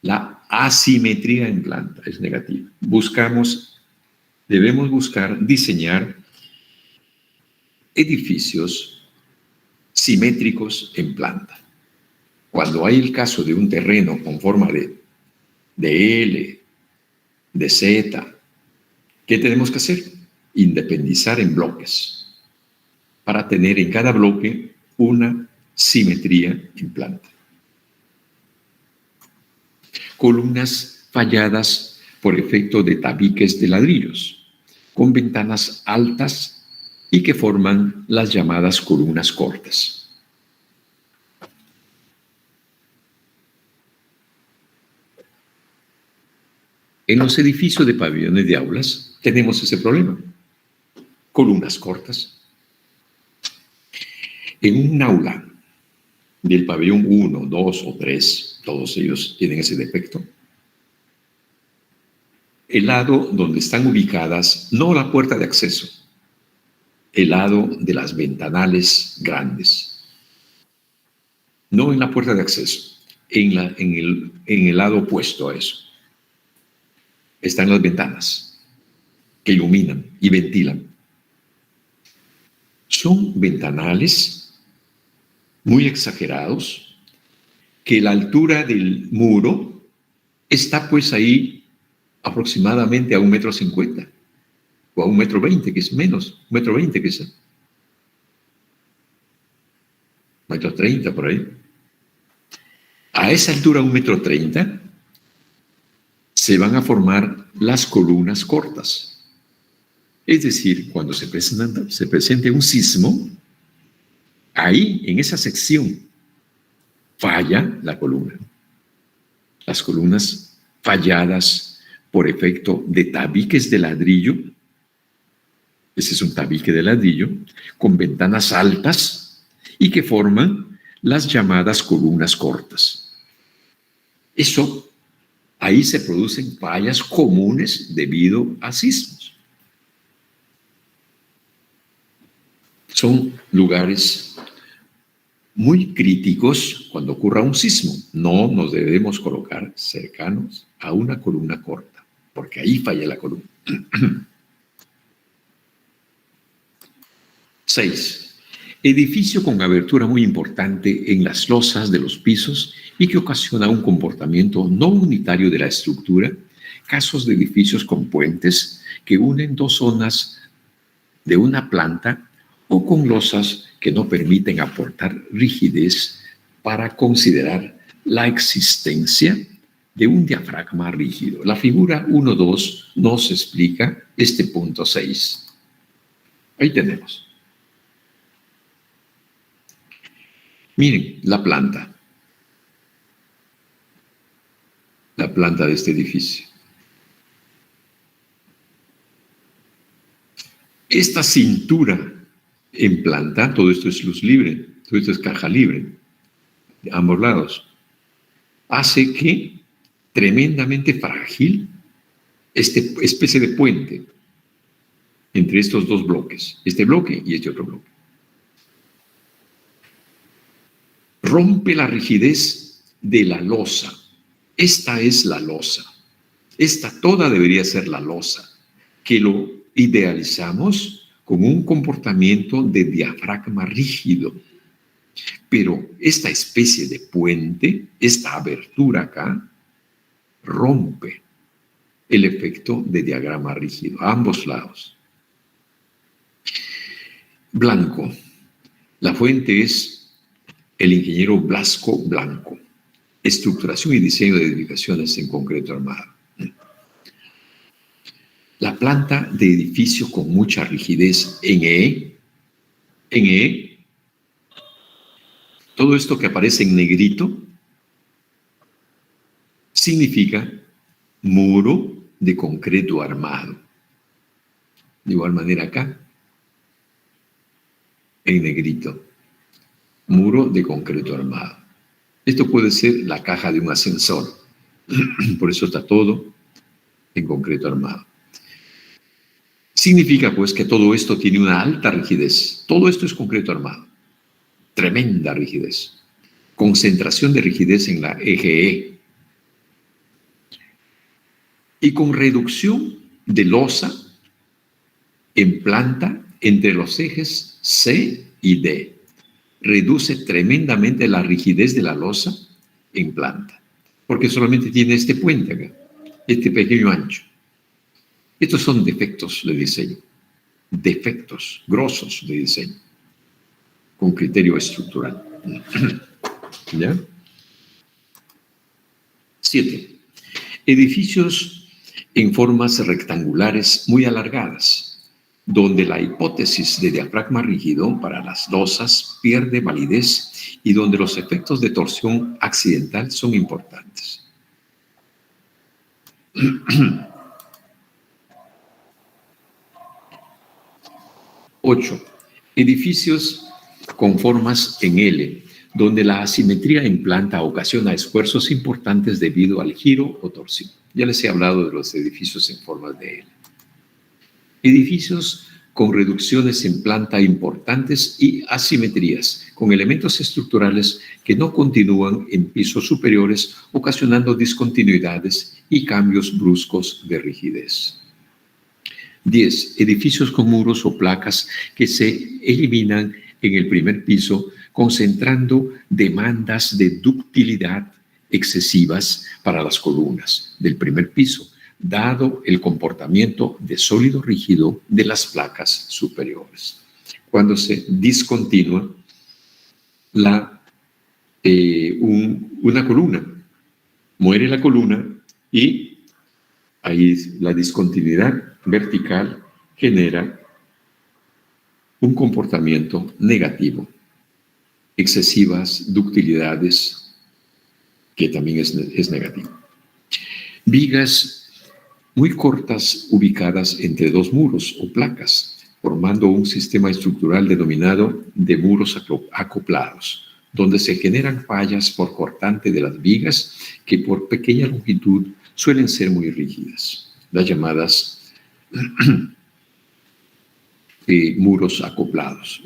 La asimetría en planta es negativa. Debemos buscar diseñar edificios simétricos en planta. cuando hay el caso de un terreno con forma de L, de Z, ¿qué tenemos que hacer? Independizar en bloques para tener en cada bloque una simetría en planta. Columnas falladas por efecto de tabiques de ladrillos, con ventanas altas y que forman las llamadas columnas cortas. En los edificios de pabellones de aulas tenemos ese problema. Columnas cortas. En un aula del pabellón 1, 2 o 3, todos ellos tienen ese defecto. El lado donde están ubicadas, no la puerta de acceso, el lado de las ventanales grandes. No en la puerta de acceso, en el lado opuesto a eso. Están las ventanas que iluminan y ventilan. Son ventanales muy exagerados, que la altura del muro está pues ahí aproximadamente a 1,50 m o a 1,20 m, que es menos, 1,20 m quizá. 1,30 m por ahí. A esa altura, 1,30 m, se van a formar las columnas cortas. Es decir, cuando se presente un sismo, ahí, en esa sección, falla la columna. Las columnas falladas por efecto de tabiques de ladrillo. Ese es un tabique de ladrillo con ventanas altas y que forman las llamadas columnas cortas. Eso, ahí se producen fallas comunes debido a sismos. Son lugares muy críticos cuando ocurra un sismo. No nos debemos colocar cercanos a una columna corta, porque ahí falla la columna. 6. Edificio con abertura muy importante en las losas de los pisos y que ocasiona un comportamiento no unitario de la estructura. Casos de edificios con puentes que unen dos zonas de una planta o con losas que no permiten aportar rigidez para considerar la existencia de un diafragma rígido. La figura 1.2 nos explica este punto 6. Ahí tenemos. Miren, la planta de este edificio. Esta cintura en planta, todo esto es luz libre, todo esto es caja libre, de ambos lados, hace que tremendamente frágil esta especie de puente entre estos dos bloques, este bloque y este otro bloque. Rompe la rigidez de la losa. Esta es la losa. Esta toda debería ser la losa, que lo idealizamos con un comportamiento de diafragma rígido. Pero esta especie de puente, esta abertura acá, rompe el efecto de diagrama rígido, a ambos lados. Blanco. La fuente es el ingeniero Blasco Blanco. Estructuración y diseño de edificaciones en concreto armado. La planta de edificio con mucha rigidez en E, todo esto que aparece en negrito, significa muro de concreto armado. De igual manera acá, en negrito, muro de concreto armado. Esto puede ser la caja de un ascensor, por eso está todo en concreto armado. Significa pues que todo esto tiene una alta rigidez. Todo esto es concreto armado. Tremenda rigidez. Concentración de rigidez en la eje E. Y con reducción de losa en planta entre los ejes C y D. Reduce tremendamente la rigidez de la losa en planta, porque solamente tiene este puente acá, este pequeño ancho. Estos son defectos de diseño, defectos grosos de diseño, con criterio estructural. ¿Ya? 7. Edificios en formas rectangulares muy alargadas, donde la hipótesis de diafragma rígido para las losas pierde validez y donde los efectos de torsión accidental son importantes. 8. Edificios con formas en L, donde la asimetría en planta ocasiona esfuerzos importantes debido al giro o torsión. Ya les he hablado de los edificios en formas de L. Edificios con reducciones en planta importantes y asimetrías, con elementos estructurales que no continúan en pisos superiores, ocasionando discontinuidades y cambios bruscos de rigidez. 10. Edificios con muros o placas que se eliminan en el primer piso, concentrando demandas de ductilidad excesivas para las columnas del primer piso, dado el comportamiento de sólido rígido de las placas superiores. Cuando se discontinúa una columna, muere la columna y ahí la discontinuidad vertical genera un comportamiento negativo, excesivas ductilidades, que también es negativo. Vigas muy cortas ubicadas entre dos muros o placas, formando un sistema estructural denominado de muros acoplados, donde se generan fallas por cortante de las vigas que por pequeña longitud suelen ser muy rígidas, las llamadas muros acoplados.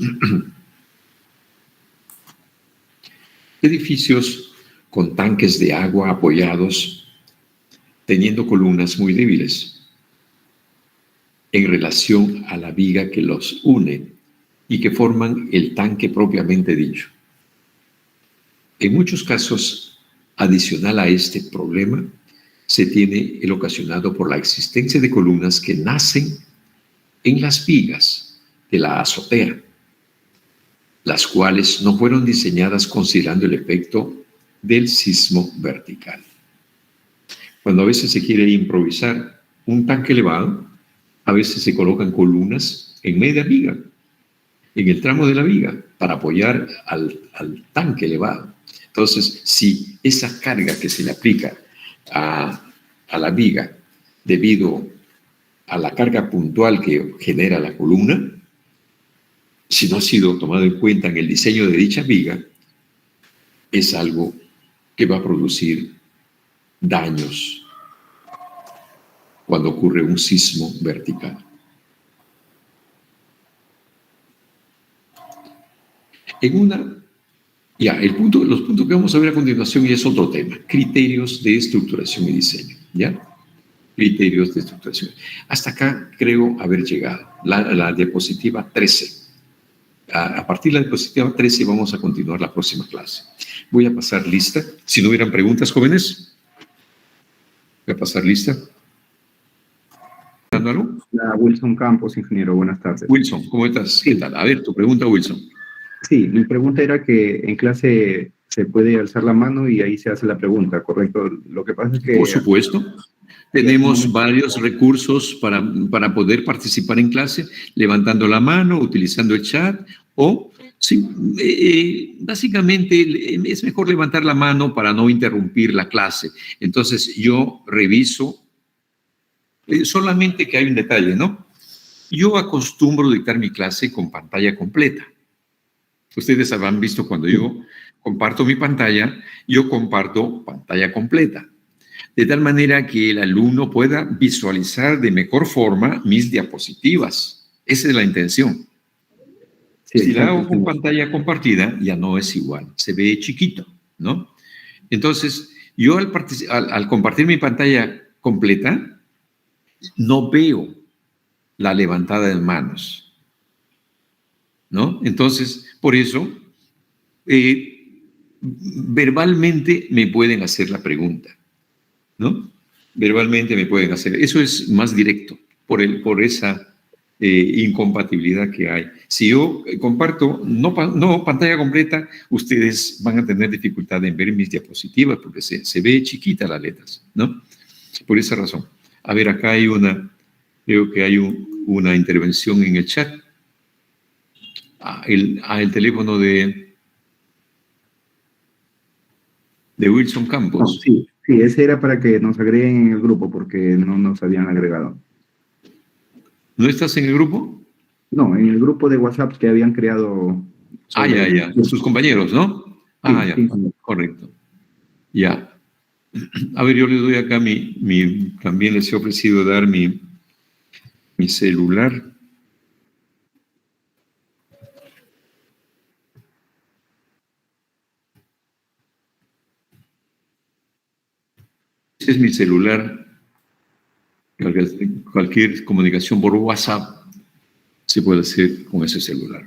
Edificios con tanques de agua apoyados, teniendo columnas muy débiles en relación a la viga que los une y que forman el tanque propiamente dicho. En muchos casos, adicional a este problema, se tiene el ocasionado por la existencia de columnas que nacen en las vigas de la azotea, las cuales no fueron diseñadas considerando el efecto del sismo vertical. Cuando a veces se quiere improvisar un tanque elevado, a veces se colocan columnas en media viga, en el tramo de la viga, para apoyar al tanque elevado. Entonces, si esa carga que se le aplica a la viga debido a la carga puntual que genera la columna, si no ha sido tomado en cuenta en el diseño de dicha viga, es algo que va a producir daños cuando ocurre un sismo vertical. Los puntos que vamos a ver a continuación ya es otro tema, criterios de estructuración y diseño, ¿ya? Criterios de estructuración. Hasta acá creo haber llegado, la diapositiva 13. A partir de la diapositiva 13 vamos a continuar la próxima clase. Voy a pasar lista. Si no hubieran preguntas, jóvenes, voy a pasar lista. ¿Algo? Wilson Campos, ingeniero, buenas tardes. Wilson, ¿cómo estás? ¿Qué tal? A ver, tu pregunta, Wilson. Sí, mi pregunta era que en clase se puede alzar la mano y ahí se hace la pregunta, ¿correcto? Lo que pasa es que... Por supuesto. Tenemos varios recursos para poder participar en clase, levantando la mano, utilizando el chat, o sí, básicamente es mejor levantar la mano para no interrumpir la clase. Entonces yo reviso, solamente que hay un detalle, ¿no? Yo acostumbro dictar mi clase con pantalla completa. Ustedes habrán visto cuando yo comparto mi pantalla, yo comparto pantalla completa, de tal manera que el alumno pueda visualizar de mejor forma mis diapositivas. Esa es la intención. Sí, si la hago con pantalla compartida, ya no es igual, se ve chiquito, ¿no? Entonces, yo al compartir mi pantalla completa, no veo la levantada de manos, ¿no? Entonces, por eso, verbalmente me pueden hacer la pregunta, ¿no? Verbalmente me pueden hacer. Eso es más directo, por esa incompatibilidad que hay. Si yo comparto, no pantalla completa, ustedes van a tener dificultad en ver mis diapositivas porque se ve chiquita las letras, ¿no? Por esa razón. A ver, acá hay creo que hay una intervención en el chat. El teléfono de Wilson No, Campos. sí, ese era para que nos agreguen en el grupo porque no nos habían agregado. ¿No estás en el grupo? No, en el grupo de WhatsApp que habían creado. Ya. Sus compañeros, ¿no? Sí, Ya. sí. Correcto. Ya. A ver, yo le doy acá también les he ofrecido dar mi celular. Ese es mi celular. Cualquier comunicación por WhatsApp se puede hacer con ese celular.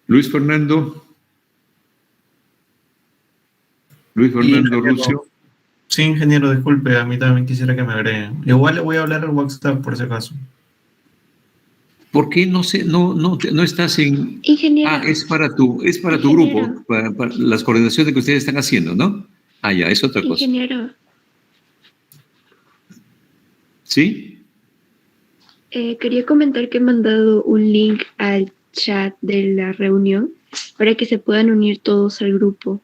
Luis Fernando Lucio. Sí, ingeniero, disculpe, a mí también quisiera que me agreguen. Igual le voy a hablar al WhatsApp por si acaso. ¿Por qué no estás en...? Ingeniero. Es para tu grupo, para las coordinaciones que ustedes están haciendo, ¿no? Ya, es otra cosa. Ingeniero. ¿Sí? Quería comentar que he mandado un link al chat de la reunión para que se puedan unir todos al grupo.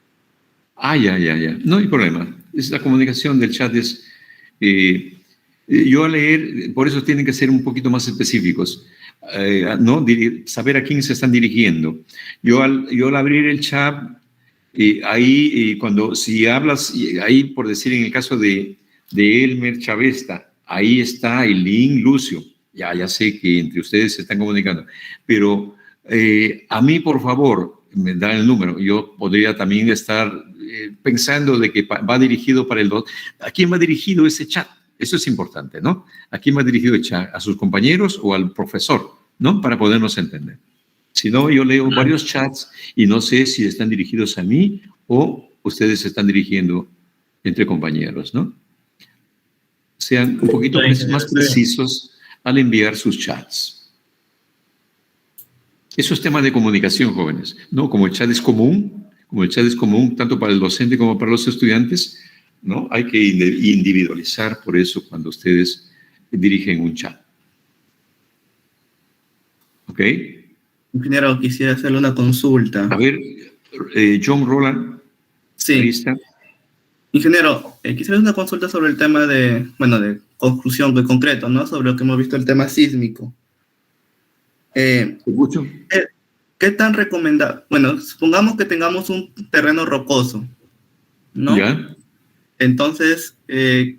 Ya. No hay problema. La comunicación del chat es... yo a leer, por eso tienen que ser un poquito más específicos, ¿no? Saber a quién se están dirigiendo. Yo al abrir el chat, ahí, si hablas, ahí por decir en el caso de Elmer Chavesta, ahí está el link, Lucio. Ya sé que entre ustedes se están comunicando, pero a mí, por favor, me dan el número. Yo podría también estar pensando de que va dirigido para el... ¿A quién va dirigido ese chat? Eso es importante, ¿no? ¿A quién va dirigido el chat? ¿A sus compañeros o al profesor? ¿No? Para podernos entender. Si no, yo leo varios chats y no sé si están dirigidos a mí o ustedes se están dirigiendo entre compañeros, ¿no? Sean un poquito más precisos al enviar sus chats. Eso es tema de comunicación, jóvenes, ¿no? Como el chat es común tanto para el docente como para los estudiantes, ¿no? Hay que individualizar por eso cuando ustedes dirigen un chat. ¿Ok? Ingeniero, quisiera hacerle una consulta. A ver, John Roland. Sí. Lista. Ingeniero, quisiera hacer una consulta sobre el tema de conclusión de concreto, ¿no? Sobre lo que hemos visto, el tema sísmico. ¿Te escucho? ¿Qué tan recomendable? Bueno, supongamos que tengamos un terreno rocoso, ¿no? Ya. Entonces, ¿qué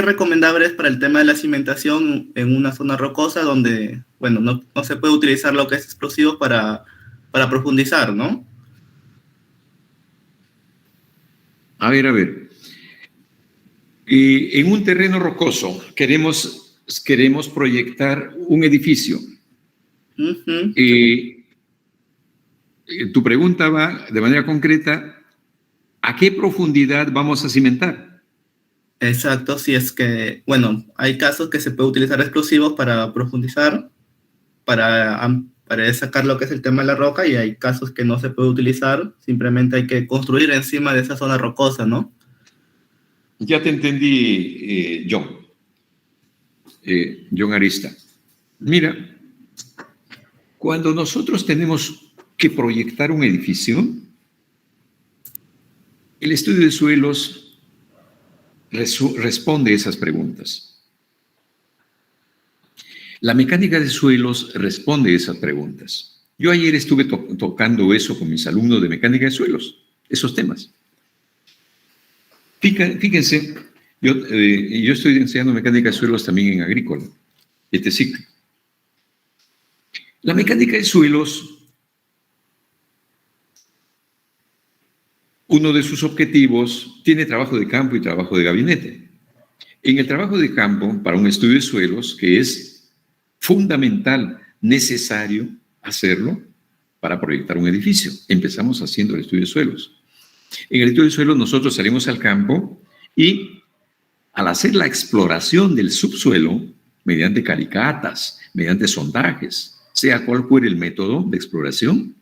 recomendable es para el tema de la cimentación en una zona rocosa donde, bueno, no se puede utilizar lo que es explosivo para profundizar, ¿no? A ver. En un terreno rocoso queremos proyectar un edificio. Uh-huh. Tu pregunta va de manera concreta, ¿a qué profundidad vamos a cimentar? Exacto, si es que, bueno, hay casos que se puede utilizar explosivos para profundizar, para sacar lo que es el tema de la roca, y hay casos que no se puede utilizar, simplemente hay que construir encima de esa zona rocosa, ¿no? Ya te entendí, John Arista. Mira, cuando nosotros tenemos que proyectar un edificio, el estudio de suelos responde esas preguntas. La mecánica de suelos responde esas preguntas. Yo ayer estuve tocando eso con mis alumnos de mecánica de suelos, esos temas. Fíjense, yo estoy enseñando mecánica de suelos también en agrícola, este ciclo. La mecánica de suelos, uno de sus objetivos, tiene trabajo de campo y trabajo de gabinete. En el trabajo de campo, para un estudio de suelos, que es fundamental, necesario hacerlo para proyectar un edificio. Empezamos haciendo el estudio de suelos. En el estudio de suelos nosotros salimos al campo y al hacer la exploración del subsuelo, mediante calicatas, mediante sondajes, sea cual fuere el método de exploración,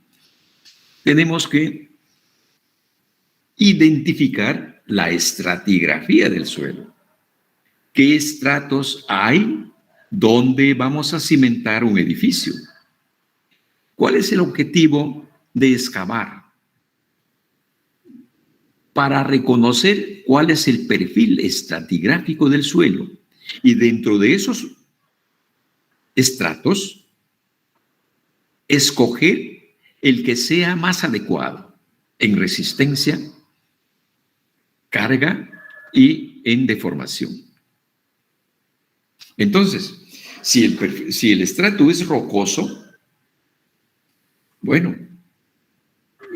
tenemos que identificar la estratigrafía del suelo. ¿Qué estratos hay donde vamos a cimentar un edificio? ¿Cuál es el objetivo de excavar? Para reconocer cuál es el perfil estratigráfico del suelo. Y dentro de esos estratos, escoger el que sea más adecuado en resistencia, carga y en deformación. Entonces, si el estrato es rocoso, bueno,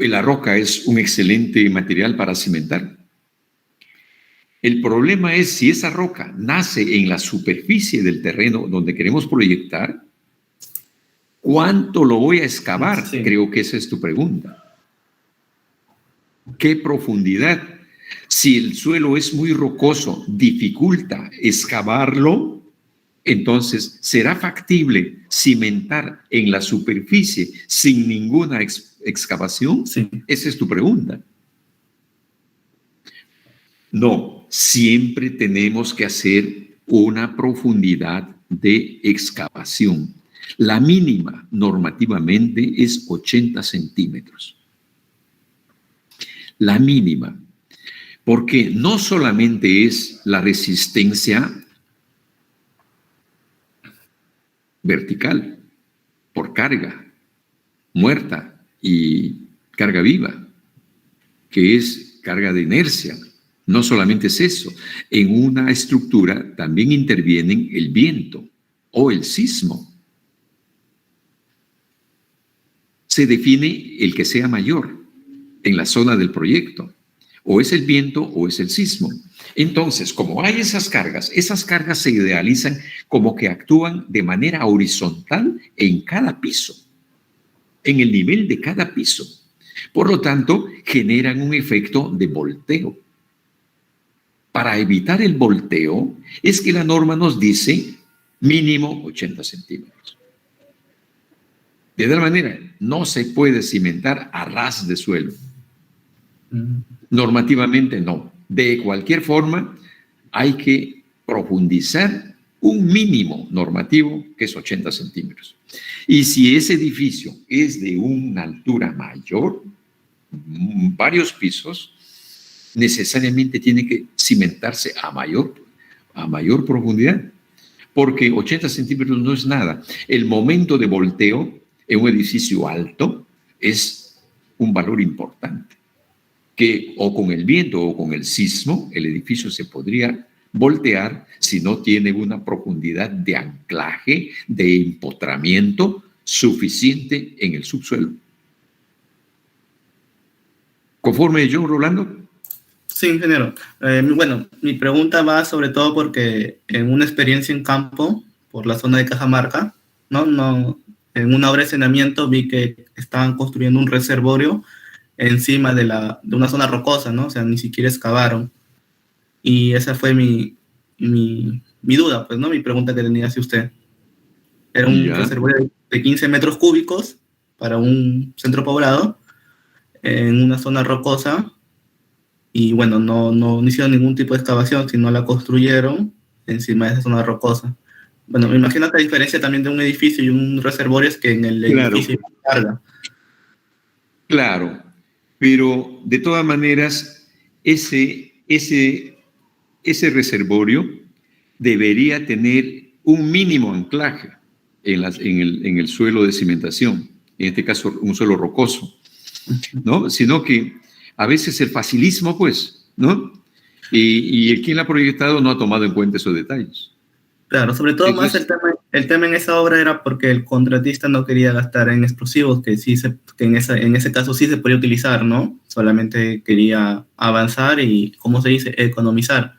la roca es un excelente material para cimentar. El problema es si esa roca nace en la superficie del terreno donde queremos proyectar, ¿cuánto lo voy a excavar? Sí. Creo que esa es tu pregunta. ¿Qué profundidad? Si el suelo es muy rocoso, dificulta excavarlo, entonces será factible cimentar en la superficie sin ninguna excavación. Sí. Esa es tu pregunta. No, siempre tenemos que hacer una profundidad de excavación. La mínima normativamente es 80 centímetros. La mínima. Porque no solamente es la resistencia vertical por carga muerta y carga viva, que es carga de inercia. No solamente es eso. En una estructura también intervienen el viento o el sismo. Se define el que sea mayor en la zona del proyecto. O es el viento o es el sismo. Entonces, como hay esas cargas se idealizan como que actúan de manera horizontal en cada piso, en el nivel de cada piso. Por lo tanto, generan un efecto de volteo. Para evitar el volteo, es que la norma nos dice mínimo 80 centímetros. De tal manera, no se puede cimentar a ras de suelo. Normativamente no. De cualquier forma, hay que profundizar un mínimo normativo que es 80 centímetros. Y si ese edificio es de una altura mayor, varios pisos, necesariamente tiene que cimentarse a mayor profundidad, porque 80 centímetros no es nada. El momento de volteo en un edificio alto es un valor importante, que o con el viento o con el sismo, el edificio se podría voltear si no tiene una profundidad de anclaje, de empotramiento suficiente en el subsuelo. ¿Conforme yo, Rolando? Sí, ingeniero. Bueno, mi pregunta va sobre todo porque en una experiencia en campo, por la zona de Cajamarca, en una obra de saneamiento vi que estaban construyendo un reservorio encima de una zona rocosa, ¿no? O sea, ni siquiera excavaron. Y esa fue mi duda, pues, ¿no? Mi pregunta que tenía hacia usted. Era un reservorio de 15 metros cúbicos para un centro poblado en una zona rocosa. Y bueno, no hicieron ningún tipo de excavación, sino la construyeron encima de esa zona rocosa. Bueno, me imagino que la diferencia también de un edificio y un reservorio es que en el edificio hay carga. Claro, pero de todas maneras, ese reservorio debería tener un mínimo anclaje en el suelo de cimentación, en este caso un suelo rocoso, ¿no? Sino que a veces el facilismo, pues, ¿no? Y el quien la ha proyectado no ha tomado en cuenta esos detalles. Claro, sobre todo Entonces, más el tema en esa obra era porque el contratista no quería gastar en explosivos, que en ese caso sí se podía utilizar, ¿no? Solamente quería avanzar y, ¿cómo se dice?, economizar.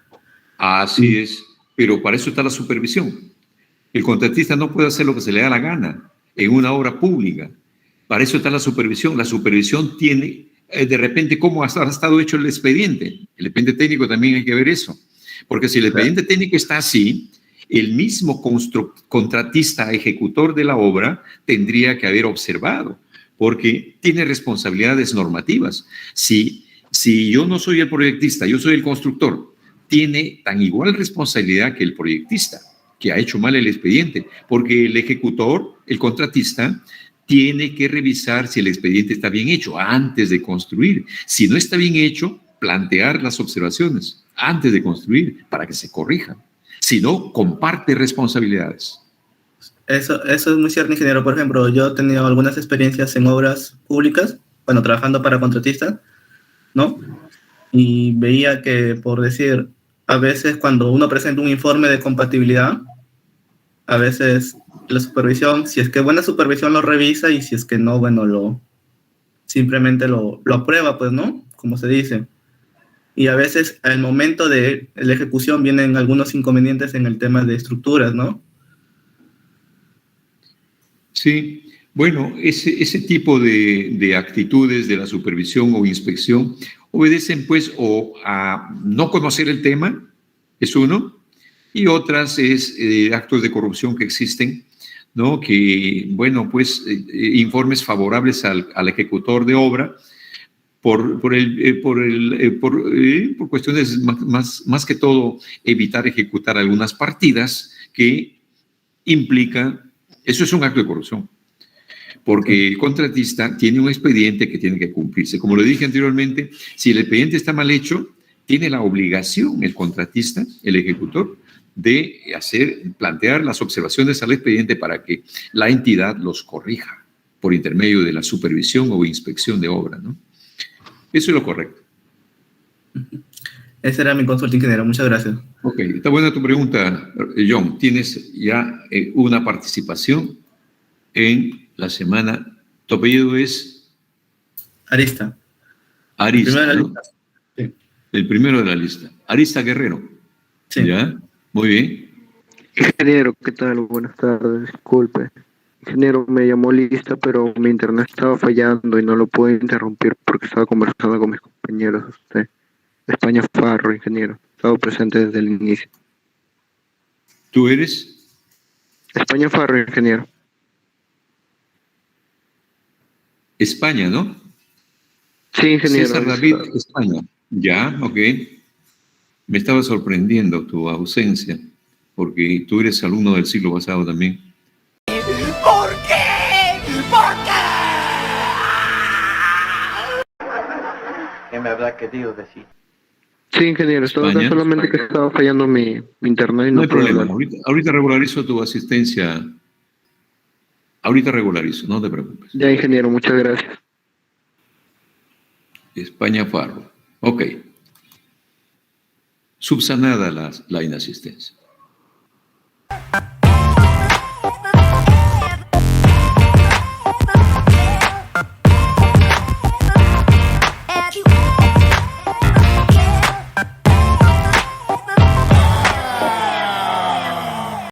así es. pero para eso está la supervisión. El contratista no puede hacer lo que se le da la gana en una obra pública. Para eso está la supervisión. La supervisión tiene, de repente, cómo ha estado hecho el expediente. El expediente técnico también hay que ver eso. Porque si el expediente técnico está así, el mismo contratista ejecutor de la obra tendría que haber observado, porque tiene responsabilidades normativas. Si yo no soy el proyectista, yo soy el constructor, tiene tan igual responsabilidad que el proyectista, que ha hecho mal el expediente, porque el ejecutor, el contratista, tiene que revisar si el expediente está bien hecho antes de construir. Si no está bien hecho, plantear las observaciones antes de construir para que se corrijan. Si no, comparte responsabilidades. Eso es muy cierto, ingeniero. Por ejemplo, yo he tenido algunas experiencias en obras públicas, bueno, trabajando para contratistas, ¿no? Y veía que, por decir, a veces cuando uno presenta un informe de compatibilidad, a veces la supervisión, si es que buena supervisión lo revisa y si es que no, bueno, simplemente lo aprueba, pues, ¿no? Como se dice. Y a veces al momento de la ejecución vienen algunos inconvenientes en el tema de estructuras, ¿no? Sí, bueno, ese tipo de actitudes de la supervisión o inspección obedecen pues o a no conocer el tema, es uno, y otras es actos de corrupción que existen, ¿no? Que, bueno, pues informes favorables al ejecutor de obra por cuestiones más que todo evitar ejecutar algunas partidas que implican, eso es un acto de corrupción, porque el contratista tiene un expediente que tiene que cumplirse. Como lo dije anteriormente, si el expediente está mal hecho, tiene la obligación el contratista, el ejecutor, de plantear las observaciones al expediente para que la entidad los corrija por intermedio de la supervisión o inspección de obra, ¿no? Eso es lo correcto. Esa era mi consulta, ingeniero. Muchas gracias. Ok, está buena tu pregunta, John. Tienes ya una participación en la semana. Tu apellido es Arista. Arista, ¿no? Lista. Sí. El primero de la lista. Arista Guerrero. Sí. ¿Ya? Muy bien. Ingeniero, ¿qué tal? Buenas tardes, disculpe. Ingeniero, me llamó lista, pero mi internet estaba fallando y no lo pude interrumpir porque estaba conversando con mis compañeros. Usted, España Farro, ingeniero. Estaba presente desde el inicio. ¿Tú eres? España Farro, ingeniero. España, ¿no? Sí, ingeniero. César David, España. Ya, ok. Me estaba sorprendiendo tu ausencia, porque tú eres alumno del siglo pasado también. ¿Por qué? ¿Por qué? ¿Qué me habrá querido decir? Sí, ingeniero. Estaba España. solamente que estaba fallando mi internet y No no hay puedo problema. hablar. Ahorita regularizo tu asistencia. Ahorita regularizo, no te preocupes. Ya, ingeniero, muchas gracias. España Farro. Ok. Subsanada la inasistencia.